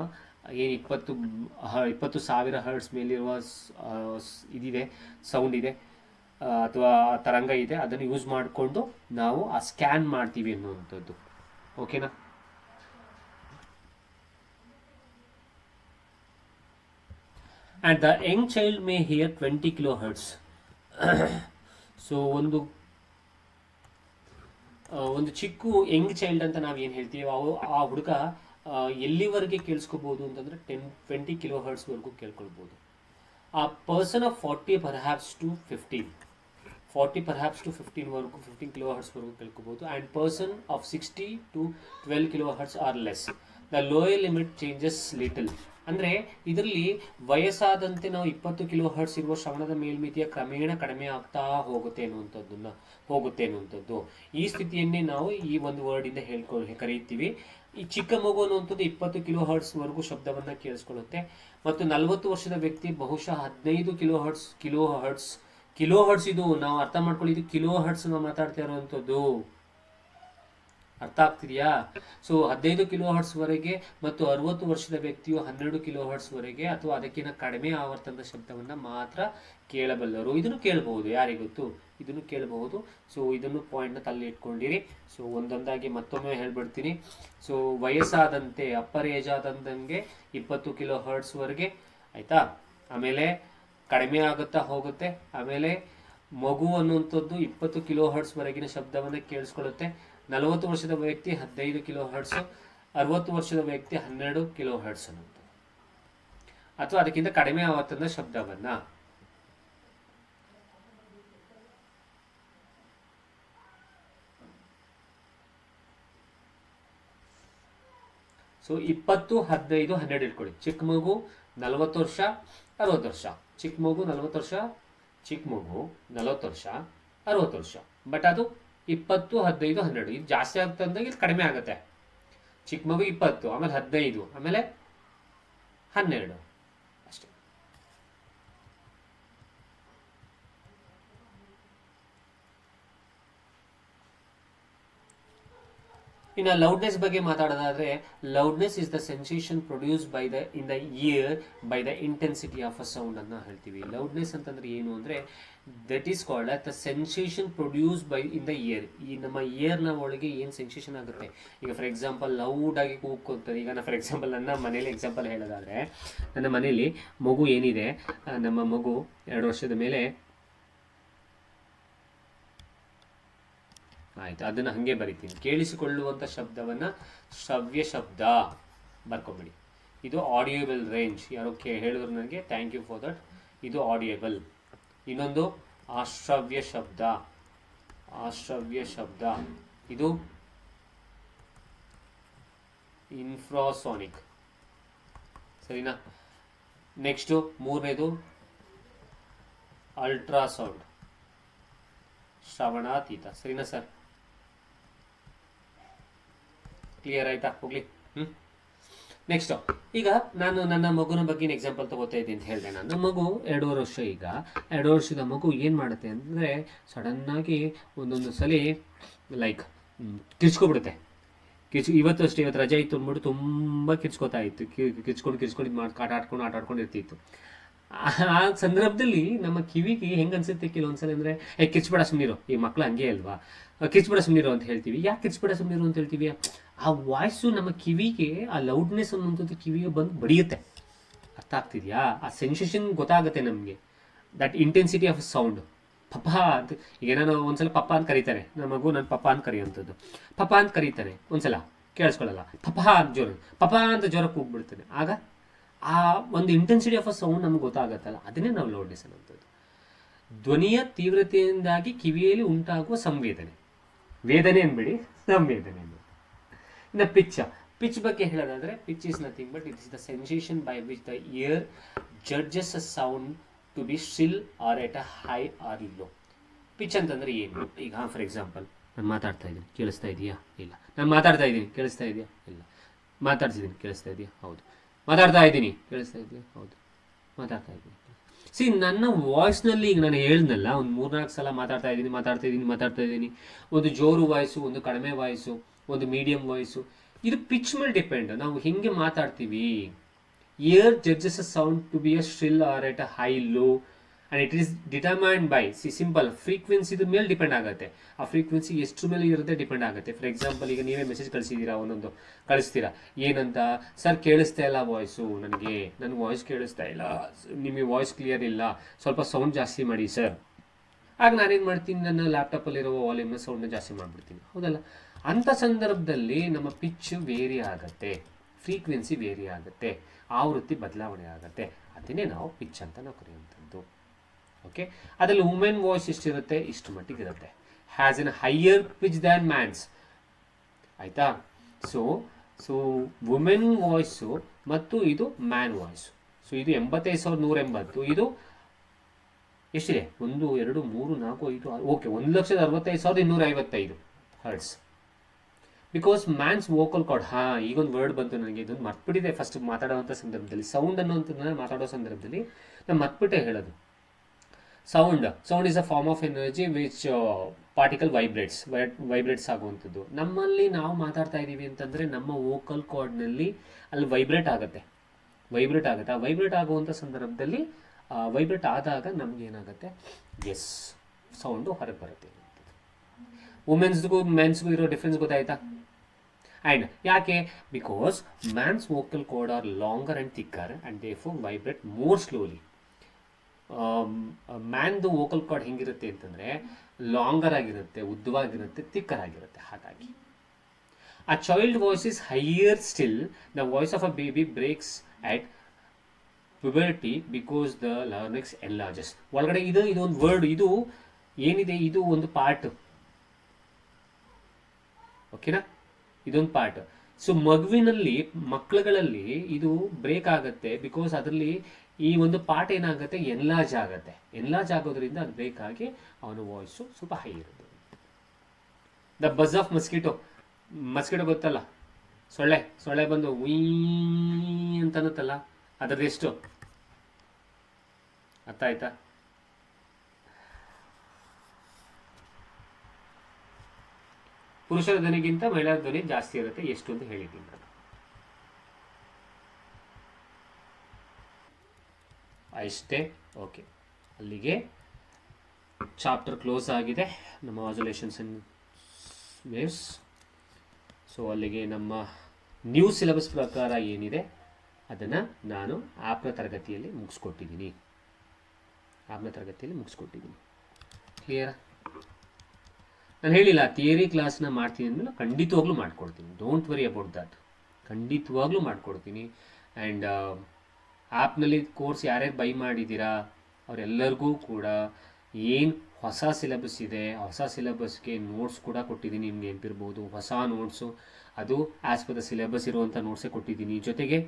ಏನು 20,000 ಹರ್ಟ್ಸ್ ಮೇಲಿರುವ ಇದಿದೆ, ಸೌಂಡ್ ಇದೆ ಅಥವಾ ತರಂಗ ಇದೆ, ಅದನ್ನು ಯೂಸ್ ಮಾಡಿಕೊಂಡು ನಾವು ಆ ಸ್ಕ್ಯಾನ್ ಮಾಡ್ತೀವಿ ಅನ್ನುವಂಥದ್ದು. ಓಕೆನಾ? And the young child may hear 20 kilo hertz. So ಒಂದು ಚಿಕ್ಕ ಯಂಗ್ ಚೈಲ್ಡ್ ಅಂತ ನಾವು ಏನು ಹೇಳ್ತೀವಿ, ಆ ಹುಡುಗ ಎಲ್ಲಿವರೆಗೆ ಕೇಳಿಸ್ಕೋಬಹುದು ಅಂತಂದರೆ 20 ಕಿಲೋ ಹರ್ಟ್ಸ್ವರೆಗೂ ಕೇಳ್ಕೊಳ್ಬೋದು. A person of 40 perhaps to 15 15 kilo ಹರ್ಟ್ಸ್ವರೆಗೂ ಕೇಳ್ಕೋಬಹುದು. And person of 60 to 12 kilohertz or less. The lower limit changes little. ಅಂದರೆ ಇದರಲ್ಲಿ ವಯಸ್ಸಾದಂತೆ ನಾವು 20 ಕಿಲೋ ಹರ್ಟ್ಸ್ ಇರುವ ಶ್ರವಣದ ಮೇಲ್ಮಿತಿಯ ಕ್ರಮೇಣ ಕಡಿಮೆ ಆಗ್ತಾ ಹೋಗುತ್ತೆ ಅನ್ನುವಂಥದ್ದು. ಈ ಸ್ಥಿತಿಯನ್ನೇ ನಾವು ಈ ಒಂದು ವರ್ಡಿಂದ ಕರೀತೀವಿ. ಈ ಚಿಕ್ಕ ಮಗು ಅನ್ನುವಂಥದ್ದು 20 ಕಿಲೋ ಹರ್ಟ್ಸ್ವರೆಗೂ ಶಬ್ದವನ್ನು ಕೇಳಿಸ್ಕೊಳ್ಳುತ್ತೆ. ಮತ್ತು 40 ವರ್ಷದ ವ್ಯಕ್ತಿ ಬಹುಶಃ 15 ಕಿಲೋ ಹರ್ಟ್ಸ್ ಇದು ನಾವು ಅರ್ಥ ಮಾಡ್ಕೊಳ್ಳಿ, ಇದು ಕಿಲೋ ಹರ್ಟ್ಸ್ ನಾವು ಮಾತಾಡ್ತಾ ಇರುವಂಥದ್ದು. ಅರ್ಥ ಆಗ್ತಿದೆಯಾ? ಸೊ 15 ಕಿಲೋ ಹರ್ಟ್ಸ್ವರೆಗೆ ಮತ್ತು 60 ವರ್ಷದ ವ್ಯಕ್ತಿಯು 12 ಕಿಲೋ ಹರ್ಟ್ಸ್ವರೆಗೆ ಅಥವಾ ಅದಕ್ಕಿಂತ ಕಡಿಮೆ ಆವರ್ತನದ ಶಬ್ದವನ್ನು ಮಾತ್ರ ಕೇಳಬಲ್ಲರು. ಇದನ್ನು ಕೇಳಬಹುದು, ಯಾರಿಗೆ ಗೊತ್ತು, ಇದನ್ನು ಕೇಳಬಹುದು. ಸೊ ಇದನ್ನು ಪಾಯಿಂಟ್ನ ತಲೆ ಇಟ್ಕೊಂಡಿರಿ. ಸೊ ಒಂದೊಂದಾಗಿ ಮತ್ತೊಮ್ಮೆ ಹೇಳ್ಬಿಡ್ತೀನಿ. ಸೊ ವಯಸ್ಸಾದಂತೆ, ಅಪ್ಪರ್ ಏಜ್ ಆದಂಗೆ 20 ಕಿಲೋ ಹರ್ಟ್ಸ್ವರೆಗೆ, ಆಯಿತಾ? ಆಮೇಲೆ ಕಡಿಮೆ ಆಗುತ್ತಾ ಹೋಗುತ್ತೆ. ಆಮೇಲೆ ಮಗು ಅನ್ನುವಂಥದ್ದು 20 ಕಿಲೋ ಹರ್ಟ್ಸ್ವರೆಗಿನ ಶಬ್ದವನ್ನು ಕೇಳಿಸ್ಕೊಳ್ಳುತ್ತೆ. 40 ವರ್ಷದ ವ್ಯಕ್ತಿ 15 ಕಿಲೋ ಹರ್ಟ್ಸು, 60 ವರ್ಷದ ವ್ಯಕ್ತಿ 12 ಕಿಲೋ ಹರ್ಟ್ಸ್ ಅನ್ನುವಂಥದ್ದು ಅಥವಾ ಅದಕ್ಕಿಂತ ಕಡಿಮೆ ಆವರ್ತನದ ಶಬ್ದವನ್ನು. ಸೊ 20, 15, 12 ಇಟ್ಕೊಳ್ಳಿ. ಚಿಕ್ಕ ಮಗು 40 ವರ್ಷ, 60 ವರ್ಷ. ಚಿಕ್ಕ ಮಗು 40 ವರ್ಷ, 60 ವರ್ಷ. ಬಟ್ ಅದು 20, 15, 12 ಇದು ಜಾಸ್ತಿ ಆಗ್ತಂದಾಗ ಇದು ಕಡಿಮೆ ಆಗುತ್ತೆ. ಚಿಕ್ಕ ಮಗು 20, ಆಮೇಲೆ 15, ಆಮೇಲೆ 12 ಅಷ್ಟೇ. ಇನ್ನು ಲೌಡ್ನೆಸ್ ಬಗ್ಗೆ ಮಾತಾಡೋದಾದ್ರೆ, loudness is the sensation produce in the ear by the intensity of a sound ಅನ್ನ ಹೇಳ್ತೀವಿ. ಲೌಡ್ನೆಸ್ ಅಂತಂದ್ರೆ ಏನು ಅಂದ್ರೆ, that is called the sensation produce in the ear. ಈ ನಮ್ಮ ಇಯರ್ನ ಒಳಗೆ ಏನು ಸೆನ್ಸೇಷನ್ ಆಗುತ್ತೆ. ಈಗ ಫಾರ್ ಎಕ್ಸಾಂಪಲ್ ಲೌಡ್ ಆಗಿ ಕೂಗ್ಕೊಂತಾರೆ. ಈಗ ಫಾರ್ ಎಕ್ಸಾಂಪಲ್ ನನ್ನ ಮನೇಲಿ ಎಕ್ಸಾಂಪಲ್ ಹೇಳೋದಾದ್ರೆ, ನನ್ನ ಮನೇಲಿ ಮಗು ಏನಿದೆ, ನಮ್ಮ ಮಗು 2 ವರ್ಷದ ಮೇಲೆ, ಆಯ್ತು, ಅದನ್ನು ಹಾಗೆ ಬರಿತೀನಿ. ಕೇಳಿಸಿಕೊಳ್ಳುವಂಥ ಶಬ್ದವನ್ನು ಶ್ರವ್ಯ ಶಬ್ದ ಬರ್ಕೊಂಬಿಡಿ. ಇದು ಆಡಿಯಬಲ್ ರೇಂಜ್. ಯಾರೋ ಹೇಳಿದ್ರು ನನಗೆ, ಥ್ಯಾಂಕ್ ಯು ಫಾರ್ ದಟ್. ಇದು ಆಡಿಯಬಲ್. ಇನ್ನೊಂದು ಅಶ್ರವ್ಯ ಶಬ್ದ. ಇದು ಇನ್ಫ್ರಾಸಾನಿಕ್. ಸರಿನಾ? ನೆಕ್ಸ್ಟು 3ನೇದು ಅಲ್ಟ್ರಾಸೌಂಡ್, ಶ್ರವಣಾತೀತ. ಸರಿನಾ ಸರ್? ಕ್ಲಿಯರ್ ಆಯ್ತಾ? ಹೋಗ್ಲಿ. ನೆಕ್ಸ್ಟ್, ಈಗ ನಾನು ನನ್ನ ಮಗುನ ಬಗ್ಗೆ ಎಕ್ಸಾಂಪಲ್ ತಗೋತಾ ಇದ್ದೀನಿ ಅಂತ ಹೇಳಿದೆ. ನನ್ನ ಮಗು 2.5 ವರ್ಷ. ಈಗ 2 ವರ್ಷದ ಮಗು ಏನು ಮಾಡುತ್ತೆ ಅಂದರೆ, ಸಡನ್ನಾಗಿ ಒಂದೊಂದು ಸಲ ಲೈಕ್ ಕಿರ್ಚ್ಕೊಬಿಡುತ್ತೆ. ಇವತ್ತು ರಜೆ ಇತ್ತು ಅಂದ್ಬಿಟ್ಟು ತುಂಬ ಕಿರ್ಚ್ಕೋತಾ ಇತ್ತು. ಕಿರ್ಚ್ಕೊಂಡು ಆಟ ಆಡ್ಕೊಂಡು ಇರ್ತಿತ್ತು. ಆ ಸಂದರ್ಭದಲ್ಲಿ ನಮ್ಮ ಕಿವಿಗೆ ಹೆಂಗೆ ಅನ್ಸುತ್ತೆ ಕೆಲವೊಂದ್ಸಲ ಅಂದರೆ, ಕಿರ್ಚ್ಬೇಡ ಸುಮ್ಮನಿರು, ಈ ಮಕ್ಳು ಹಂಗೆ ಅಲ್ವಾ, ಕಿರ್ಚ್ಬೇಡ ಸುಮ್ಮನಿರು ಅಂತ ಹೇಳ್ತೀವಿ. ಯಾಕೆ ಕಿರ್ಚ್ಬೇಡ ಸುಮ್ಮನಿರು ಅಂತ ಹೇಳ್ತೀವಿ? ಆ ವಾಯ್ಸು ನಮ್ಮ ಕಿವಿಗೆ, ಆ ಲೌಡ್ನೆಸ್ ಅನ್ನುವಂಥದ್ದು ಕಿವಿಗೆ ಬಂದು ಬಡಿಯುತ್ತೆ. ಅರ್ಥ ಆಗ್ತಿದೆಯಾ? ಆ ಸೆನ್ಸೇಷನ್ ಗೊತ್ತಾಗುತ್ತೆ ನಮಗೆ, ದಟ್ ಇಂಟೆನ್ಸಿಟಿ ಆಫ್ ಸೌಂಡ್. ಪಪ್ಪ ಅಂತ, ಈಗ ನಾನು ಒಂದ್ಸಲ ಪಪ್ಪ ಅಂತ ಕರೀತಾರೆ ನಮ್ಮ ಮಗು, ನಾನು ಪಪ್ಪ ಅಂತ ಕರೆಯುವಂಥದ್ದು. ಪಪ್ಪ ಅಂತ ಕರೀತಾನೆ, ಒಂದ್ಸಲ ಕೇಳಿಸ್ಕೊಳ್ಳಲ್ಲ, ಪಪ್ಪ ಅಂತ ಜೋರ ಕೂಗ್ಬಿಡ್ತಾನೆ. ಆಗ ಆ ಒಂದು ಇಂಟೆನ್ಸಿಟಿ ಆಫ್ ಅ ಸೌಂಡ್ ನಮ್ಗೆ ಗೊತ್ತಾಗತ್ತಲ್ಲ, ಅದನ್ನೇ ನಾವು ಲೌಡ್ನೆಸ್ ಅನ್ನೋಂಥದ್ದು. ಧ್ವನಿಯ ತೀವ್ರತೆಯಿಂದಾಗಿ ಕಿವಿಯಲ್ಲಿ ಉಂಟಾಗುವ ಸಂವೇದನೆ, ವೇದನೆ ಅನ್ಬೇಡಿ, ಸಂವೇದನೆ ಅನ್ನೋದು. ಇನ್ನು ಪಿಚ್ ಬಗ್ಗೆ ಹೇಳೋದಾದ್ರೆ, pitch is nothing but it is the sensation by which the ear judges a sound to be shrill or at a high or low. Pitch ಅಂತಂದ್ರೆ ಏನು? ಈಗ ಫಾರ್ ಎಕ್ಸಾಂಪಲ್, ನಾನು ಮಾತಾಡ್ತಾ ಇದ್ದೀನಿ, ಕೇಳಿಸ್ತಾ ಇದೆಯಾ? ಇಲ್ಲ. ನಾನು ಮಾತಾಡ್ತಾ ಇದ್ದೀನಿ, ಕೇಳಿಸ್ತಾ ಇದೆಯಾ? ಇಲ್ಲ. ಮಾತಾಡ್ತಿದ್ದೀನಿ, ಕೇಳಿಸ್ತಾ ಇದೆಯಾ? ಹೌದು. ಮಾತಾಡ್ತಾ ಇದ್ದೀನಿ, ಕೇಳಿಸ್ತಾ ಇದೆಯಾ? ಹೌದು. ಮಾತಾಡ್ತಾ ಇದ್ದೀನಿ. ನನ್ನ ವಾಯ್ಸ್ನಲ್ಲಿ ಈಗ ನಾನು ಹೇಳಿದ್ನಲ್ಲ, ಒಂದು 3-4 ಸಲ ಮಾತಾಡ್ತಾ ಇದ್ದೀನಿ. ಒಂದು ಜೋರು ವಾಯ್ಸು, ಒಂದು ಕಡಿಮೆ ವಾಯ್ಸು, ಒಂದು ಮೀಡಿಯಂ ವಾಯ್ಸು. ಇದು ಪಿಚ್ ಮೇಲೆ ಡಿಪೆಂಡ್. ನಾವು ಹೆಂಗೆ ಮಾತಾಡ್ತೀವಿ, Ear judges a sound to be a shrill or at a high, low, and it is determined by, simple, ಫ್ರೀಕ್ವೆನ್ಸಿದ ಮೇಲೆ ಡಿಪೆಂಡ್ ಆಗುತ್ತೆ. ಆ ಫ್ರೀಕ್ವೆನ್ಸಿ ಎಷ್ಟು ಮೇಲೆ ಇರುತ್ತೆ ಡಿಪೆಂಡ್ ಆಗುತ್ತೆ. ಫಾರ್ ಎಕ್ಸಾಂಪಲ್, ಈಗ ನೀವೇ ಮೆಸೇಜ್ ಕಳಿಸಿದ್ದೀರಾ, ಒಂದೊಂದು ಕಳಿಸ್ತೀರಾ, ಏನಂತ, ಸರ್ ಕೇಳಿಸ್ತಾ ಇಲ್ಲ ವಾಯ್ಸು, ನನ್ನ ವಾಯ್ಸ್ ಕೇಳಿಸ್ತಾ ಇಲ್ಲ, ನಿಮಗೆ ವಾಯ್ಸ್ ಕ್ಲಿಯರ್ ಇಲ್ಲ, ಸ್ವಲ್ಪ ಸೌಂಡ್ ಜಾಸ್ತಿ ಮಾಡಿ ಸರ್. ಆಗ ನಾನೇನು ಮಾಡ್ತೀನಿ, ನನ್ನ ಲ್ಯಾಪ್ಟಾಪಲ್ಲಿರೋ ವಾಲ್ಯೂಮ್ನ ಸೌಂಡ್ನ ಜಾಸ್ತಿ ಮಾಡಿಬಿಡ್ತೀನಿ, ಹೌದಲ್ಲ. ಅಂಥ ಸಂದರ್ಭದಲ್ಲಿ ನಮ್ಮ ಪಿಚ್ ವೇರಿ ಆಗುತ್ತೆ, ಫ್ರೀಕ್ವೆನ್ಸಿ ವೇರಿ ಆಗುತ್ತೆ, ಆವೃತ್ತಿ ಬದಲಾವಣೆ ಆಗುತ್ತೆ. ಅದನ್ನೇ ನಾವು ಪಿಚ್ ಅಂತ ನಾವು ಕರೆಯುವಂಥದ್ದು. ಓಕೆ, ಅದರಲ್ಲಿ ವುಮೆನ್ ವಾಯ್ಸ್ ಎಷ್ಟಿರುತ್ತೆ, ಇಷ್ಟು ಮಟ್ಟಿಗೆ ಇರುತ್ತೆ. Has an higher pitch than man's. ಆಯಿತಾ? ಸೊ ವುಮೆನ್ ವಾಯ್ಸು ಮತ್ತು ಇದು ಮ್ಯಾನ್ ವಾಯ್ಸು. ಸೊ ಇದು 85,180, ಇದು ಎಷ್ಟಿದೆ, 1 2 3 4 5 6, okay, 1,65,255 hertz. Because man's vocal cord, ಈಗೊಂದು ವರ್ಡ್ ಬಂತು ನನಗೆ, ಇದೊಂದು ಮರ್ತ್ಬಿಟ್ಟಿದೆ ಫಸ್ಟ್ ಮಾತಾಡೋವಂಥ ಸಂದರ್ಭದಲ್ಲಿ. ಸೌಂಡ್ ಅನ್ನೋಂಥದ್ದನ್ನ ಮಾತಾಡೋ ಸಂದರ್ಭದಲ್ಲಿ ನಾನು ಮರ್ತ್ಬಿಟ್ಟೆ ಹೇಳೋದು. Sound is a form of energy which particle vibrates ಆಗುವಂಥದ್ದು. ನಮ್ಮಲ್ಲಿ ನಾವು ಮಾತಾಡ್ತಾ ಇದ್ದೀವಿ ಅಂತಂದರೆ ನಮ್ಮ ವೋಕಲ್ ಕಾರ್ಡ್ನಲ್ಲಿ ಅಲ್ಲಿ ವೈಬ್ರೇಟ್ ಆಗುತ್ತೆ. ಆ ವೈಬ್ರೇಟ್ ಆಗುವಂಥ ಸಂದರ್ಭದಲ್ಲಿ ವೈಬ್ರೇಟ್ ಆದಾಗ ನಮ್ಗೆ ಏನಾಗುತ್ತೆ, ಎಸ್, ಸೌಂಡು ಹೊರಗೆ ಬರುತ್ತೆ. ವುಮೆನ್ಸ್ಗೂ ಮೆನ್ಸ್ಗೂ ಇರೋ ಡಿಫ್ರೆನ್ಸ್ ಗೊತ್ತಾಯ್ತಾ? ಆ್ಯಂಡ್ ಯಾಕೆ? Because man's vocal cord are longer and thicker and therefore vibrate more slowly. ಮ್ಯಾನ್ದು ವೋಕಲ್ ಕಾರ್ಡ್ ಹೆಂಗಿರುತ್ತೆ ಅಂತಂದರೆ ಲಾಂಗರ್ ಆಗಿರುತ್ತೆ, ಉದ್ದವಾಗಿರುತ್ತೆ, ಥಿಕ್ಕರ್ ಆಗಿರುತ್ತೆ. ಹಾಗಾಗಿ a child voice is higher still. The voice of a baby breaks at puberty because the larynx enlarges. ಒಳಗಡೆ ಇದೊಂದು word, ಇದು ಏನಿದೆ, ಇದು ಒಂದು ಪಾರ್ಟ್, ಓಕೆನಾ, ಇದೊಂದು ಪಾರ್ಟ್. ಸೊ ಮಕ್ಕಳುಗಳಲ್ಲಿ ಇದು ಬ್ರೇಕ್ ಆಗುತ್ತೆ ಬಿಕಾಸ್ ಅದರಲ್ಲಿ ಈ ಒಂದು ಪಾರ್ಟ್ ಏನಾಗುತ್ತೆ, ಎನ್ಲಾರ್ಜ್ ಆಗೋದ್ರಿಂದ ಅದು ಬ್ರೇಕ್ ಆಗಿ ಅವನ ವಾಯ್ಸು ಸ್ವಲ್ಪ ಹೈ ಇರುತ್ತೆ. ದ ಬಜ್ ಆಫ್ ಮಸ್ಕಿಟೋ ಗೊತ್ತಲ್ಲ, ಸೊಳ್ಳೆ ಬಂದು ಉಯ್ ಅಂತ ಅನ್ನುತ್ತಲ್ಲ, ಅದರದ್ದು ಎಷ್ಟು ಅರ್ಥ ಆಯ್ತಾ? ಪುರುಷರ ಧ್ವನಿಗಿಂತ ಮಹಿಳಾ ಧ್ವನಿ ಜಾಸ್ತಿ ಇರುತ್ತೆ, ಎಷ್ಟು ಅಂತ ಹೇಳಿದ್ದೀನಿ ನಾನು. ಅಷ್ಟೇ. ಓಕೆ, ಅಲ್ಲಿಗೆ ಚಾಪ್ಟರ್ ಕ್ಲೋಸ್ ಆಗಿದೆ, ನಮ್ಮ ಆಸುಲೇಷನ್ಸ್ ಅಂಡ್ ವೇವ್ಸ್. ಸೊ ಅಲ್ಲಿಗೆ ನಮ್ಮ ನ್ಯೂ ಸಿಲೆಬಸ್ ಪ್ರಕಾರ ಏನಿದೆ ಅದನ್ನು ನಾನು ಆಪ್ನ ತರಗತಿಯಲ್ಲಿ ಮುಗಿಸ್ಕೊಟ್ಟಿದ್ದೀನಿ. ಕ್ಲಿಯರಾ? ನಾನು ಹೇಳಿಲ್ಲ ಥಿಯರಿ ಕ್ಲಾಸ್ನ ಮಾಡ್ತೀನಿ ಅಂದಮೇಲೆ ಖಂಡಿತವಾಗ್ಲೂ ಮಾಡ್ಕೊಡ್ತೀನಿ. ಡೋಂಟ್ ವರಿ ಅಬೌಟ್ ದ್ಯಾಟ್, ಖಂಡಿತವಾಗ್ಲೂ ಮಾಡ್ಕೊಡ್ತೀನಿ. ಆ್ಯಂಡ್ ಆ್ಯಪ್ನಲ್ಲಿ ಕೋರ್ಸ್ ಯಾರ್ಯಾರು ಬೈ ಮಾಡಿದ್ದೀರಾ ಅವರೆಲ್ಲರಿಗೂ ಕೂಡ ಏನು ಹೊಸ ಸಿಲೆಬಸ್ ಇದೆ, ಹೊಸ ಸಿಲೆಬಸ್ಗೆ ನೋಟ್ಸ್ ಕೂಡ ಕೊಟ್ಟಿದ್ದೀನಿ. ನಿಮ್ಗೆ ನೆನಪಿರ್ಬೋದು, ಹೊಸ ನೋಟ್ಸು, ಅದು ಆ್ಯಸ್ ಪರ್ ದ ಸಿಲೆಬಸ್ ಇರುವಂಥ ನೋಟ್ಸೇ ಕೊಟ್ಟಿದ್ದೀನಿ. ಜೊತೆಗೆ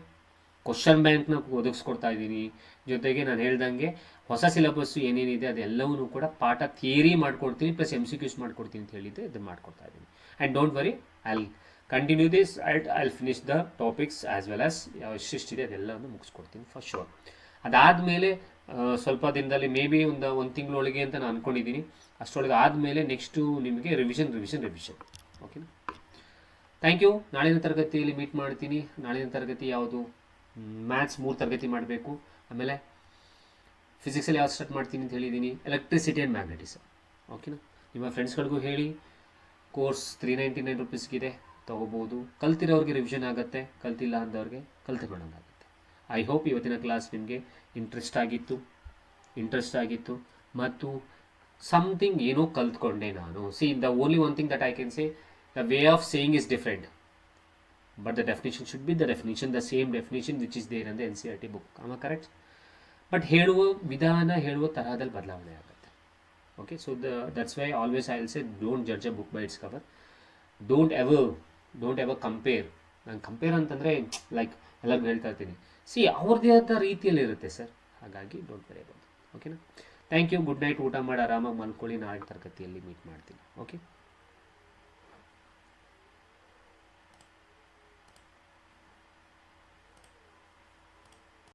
ಕ್ವಶನ್ ಬ್ಯಾಂಕ್ನ ಒದಗಿಸ್ಕೊಡ್ತಾ ಇದ್ದೀನಿ. ಜೊತೆಗೆ ನಾನು ಹೇಳ್ದಂಗೆ ಹೊಸ ಸಿಲೆಬಸ್ಸು ಏನೇನಿದೆ ಅದೆಲ್ಲವೂ ಕೂಡ ಪಾಠ ಥಿಯರಿ ಮಾಡ್ಕೊಡ್ತೀನಿ, ಪ್ಲಸ್ MCQs ಮಾಡ್ಕೊಡ್ತೀನಿ ಅಂತ ಹೇಳಿದ್ದೆ, ಇದನ್ನು ಮಾಡ್ಕೊಡ್ತಾ ಇದ್ದೀನಿ. And don't worry, I'll continue this and I'll finish the topics as well as ಎಷ್ಟಿದೆ ಅದೆಲ್ಲವನ್ನು ಮುಗಿಸ್ಕೊಡ್ತೀನಿ ಫಾರ್ ಶೋರ್. ಅದಾದಮೇಲೆ ಸ್ವಲ್ಪ ದಿನದಲ್ಲಿ ಮೇ ಬಿ ಒಂದು ತಿಂಗಳೊಳಗೆ ಅಂತ ನಾನು ಅಂದ್ಕೊಂಡಿದ್ದೀನಿ. ಅಷ್ಟರೊಳಗೆ ಆದಮೇಲೆ ನೆಕ್ಸ್ಟು ನಿಮಗೆ ರಿವಿಷನ್. ಓಕೆನಾ? Thank you. ನಾಳಿನ ತರಗತಿಯಲ್ಲಿ ಮೀಟ್ ಮಾಡ್ತೀನಿ. ನಾಳಿನ ತರಗತಿ ಯಾವುದು? ಮ್ಯಾಥ್ಸ್ 3 ತರಗತಿ ಮಾಡಬೇಕು. ಆಮೇಲೆ ಫಿಸಿಕ್ಸಲ್ಲಿ ಯಾವ್ದು ಸ್ಟಾರ್ಟ್ ಮಾಡ್ತೀನಿ ಅಂತ ಹೇಳಿದ್ದೀನಿ, ಎಲೆಕ್ಟ್ರಿಸಿಟಿ ಆ್ಯಂಡ್ ಮ್ಯಾಗ್ನೆಟಿಸಮ್. ಓಕೆನಾ? ನಿಮ್ಮ ಫ್ರೆಂಡ್ಸ್ಗಳಿಗೂ ಹೇಳಿ, ಕೋರ್ಸ್ 399 ರುಪೀಸ್ಗಿದೆ, ತೊಗೋಬೋದು. ಕಲ್ತಿರೋರಿಗೆ ರಿವಿಷನ್ ಆಗುತ್ತೆ, ಕಲ್ತಿಲ್ಲ ಅಂದವ್ರಿಗೆ ಕಲ್ತು ಮಾಡೋದಾಗುತ್ತೆ. ಐ ಹೋಪ್ ಇವತ್ತಿನ ಕ್ಲಾಸ್ ನಿಮಗೆ ಇಂಟ್ರೆಸ್ಟ್ ಆಗಿತ್ತು ಮತ್ತು ಸಮಥಿಂಗ್ ಏನೋ ಕಲ್ತ್ಕೊಂಡೆ ನಾನು. The only one thing that I can say, the way of saying is different, but the definition should be the same definition which is there in the NCERT book. Am I correct? But ಹೇಳುವ ವಿಧಾನ, ಹೇಳುವ ತರಹದಲ್ಲಿ ಬದಲಾವಣೆ ಆಗುತ್ತೆ. Okay, so that's why always I will say, don't judge a book by its cover. don't ever compare. ನಾನು compare ಅಂತಂದರೆ like ಎಲ್ಲರಿಗೂ ಹೇಳ್ತಾ ಇರ್ತೀನಿ, ಅವ್ರದ್ದೇ ಆದ ರೀತಿಯಲ್ಲಿ ಇರುತ್ತೆ ಸರ್. ಹಾಗಾಗಿ ಡೋಂಟ್ ವೆರಿ ಅಬೌಟ್. ಓಕೆನಾ? Thank you. Good night. ಊಟ ಮಾಡಿ ಆರಾಮಾಗಿ ಮಲ್ಕೊಳ್ಳಿ. ನಾಳೆ ತರಗತಿಯಲ್ಲಿ ಮೀಟ್ ಮಾಡ್ತೀನಿ. ಓಕೆ.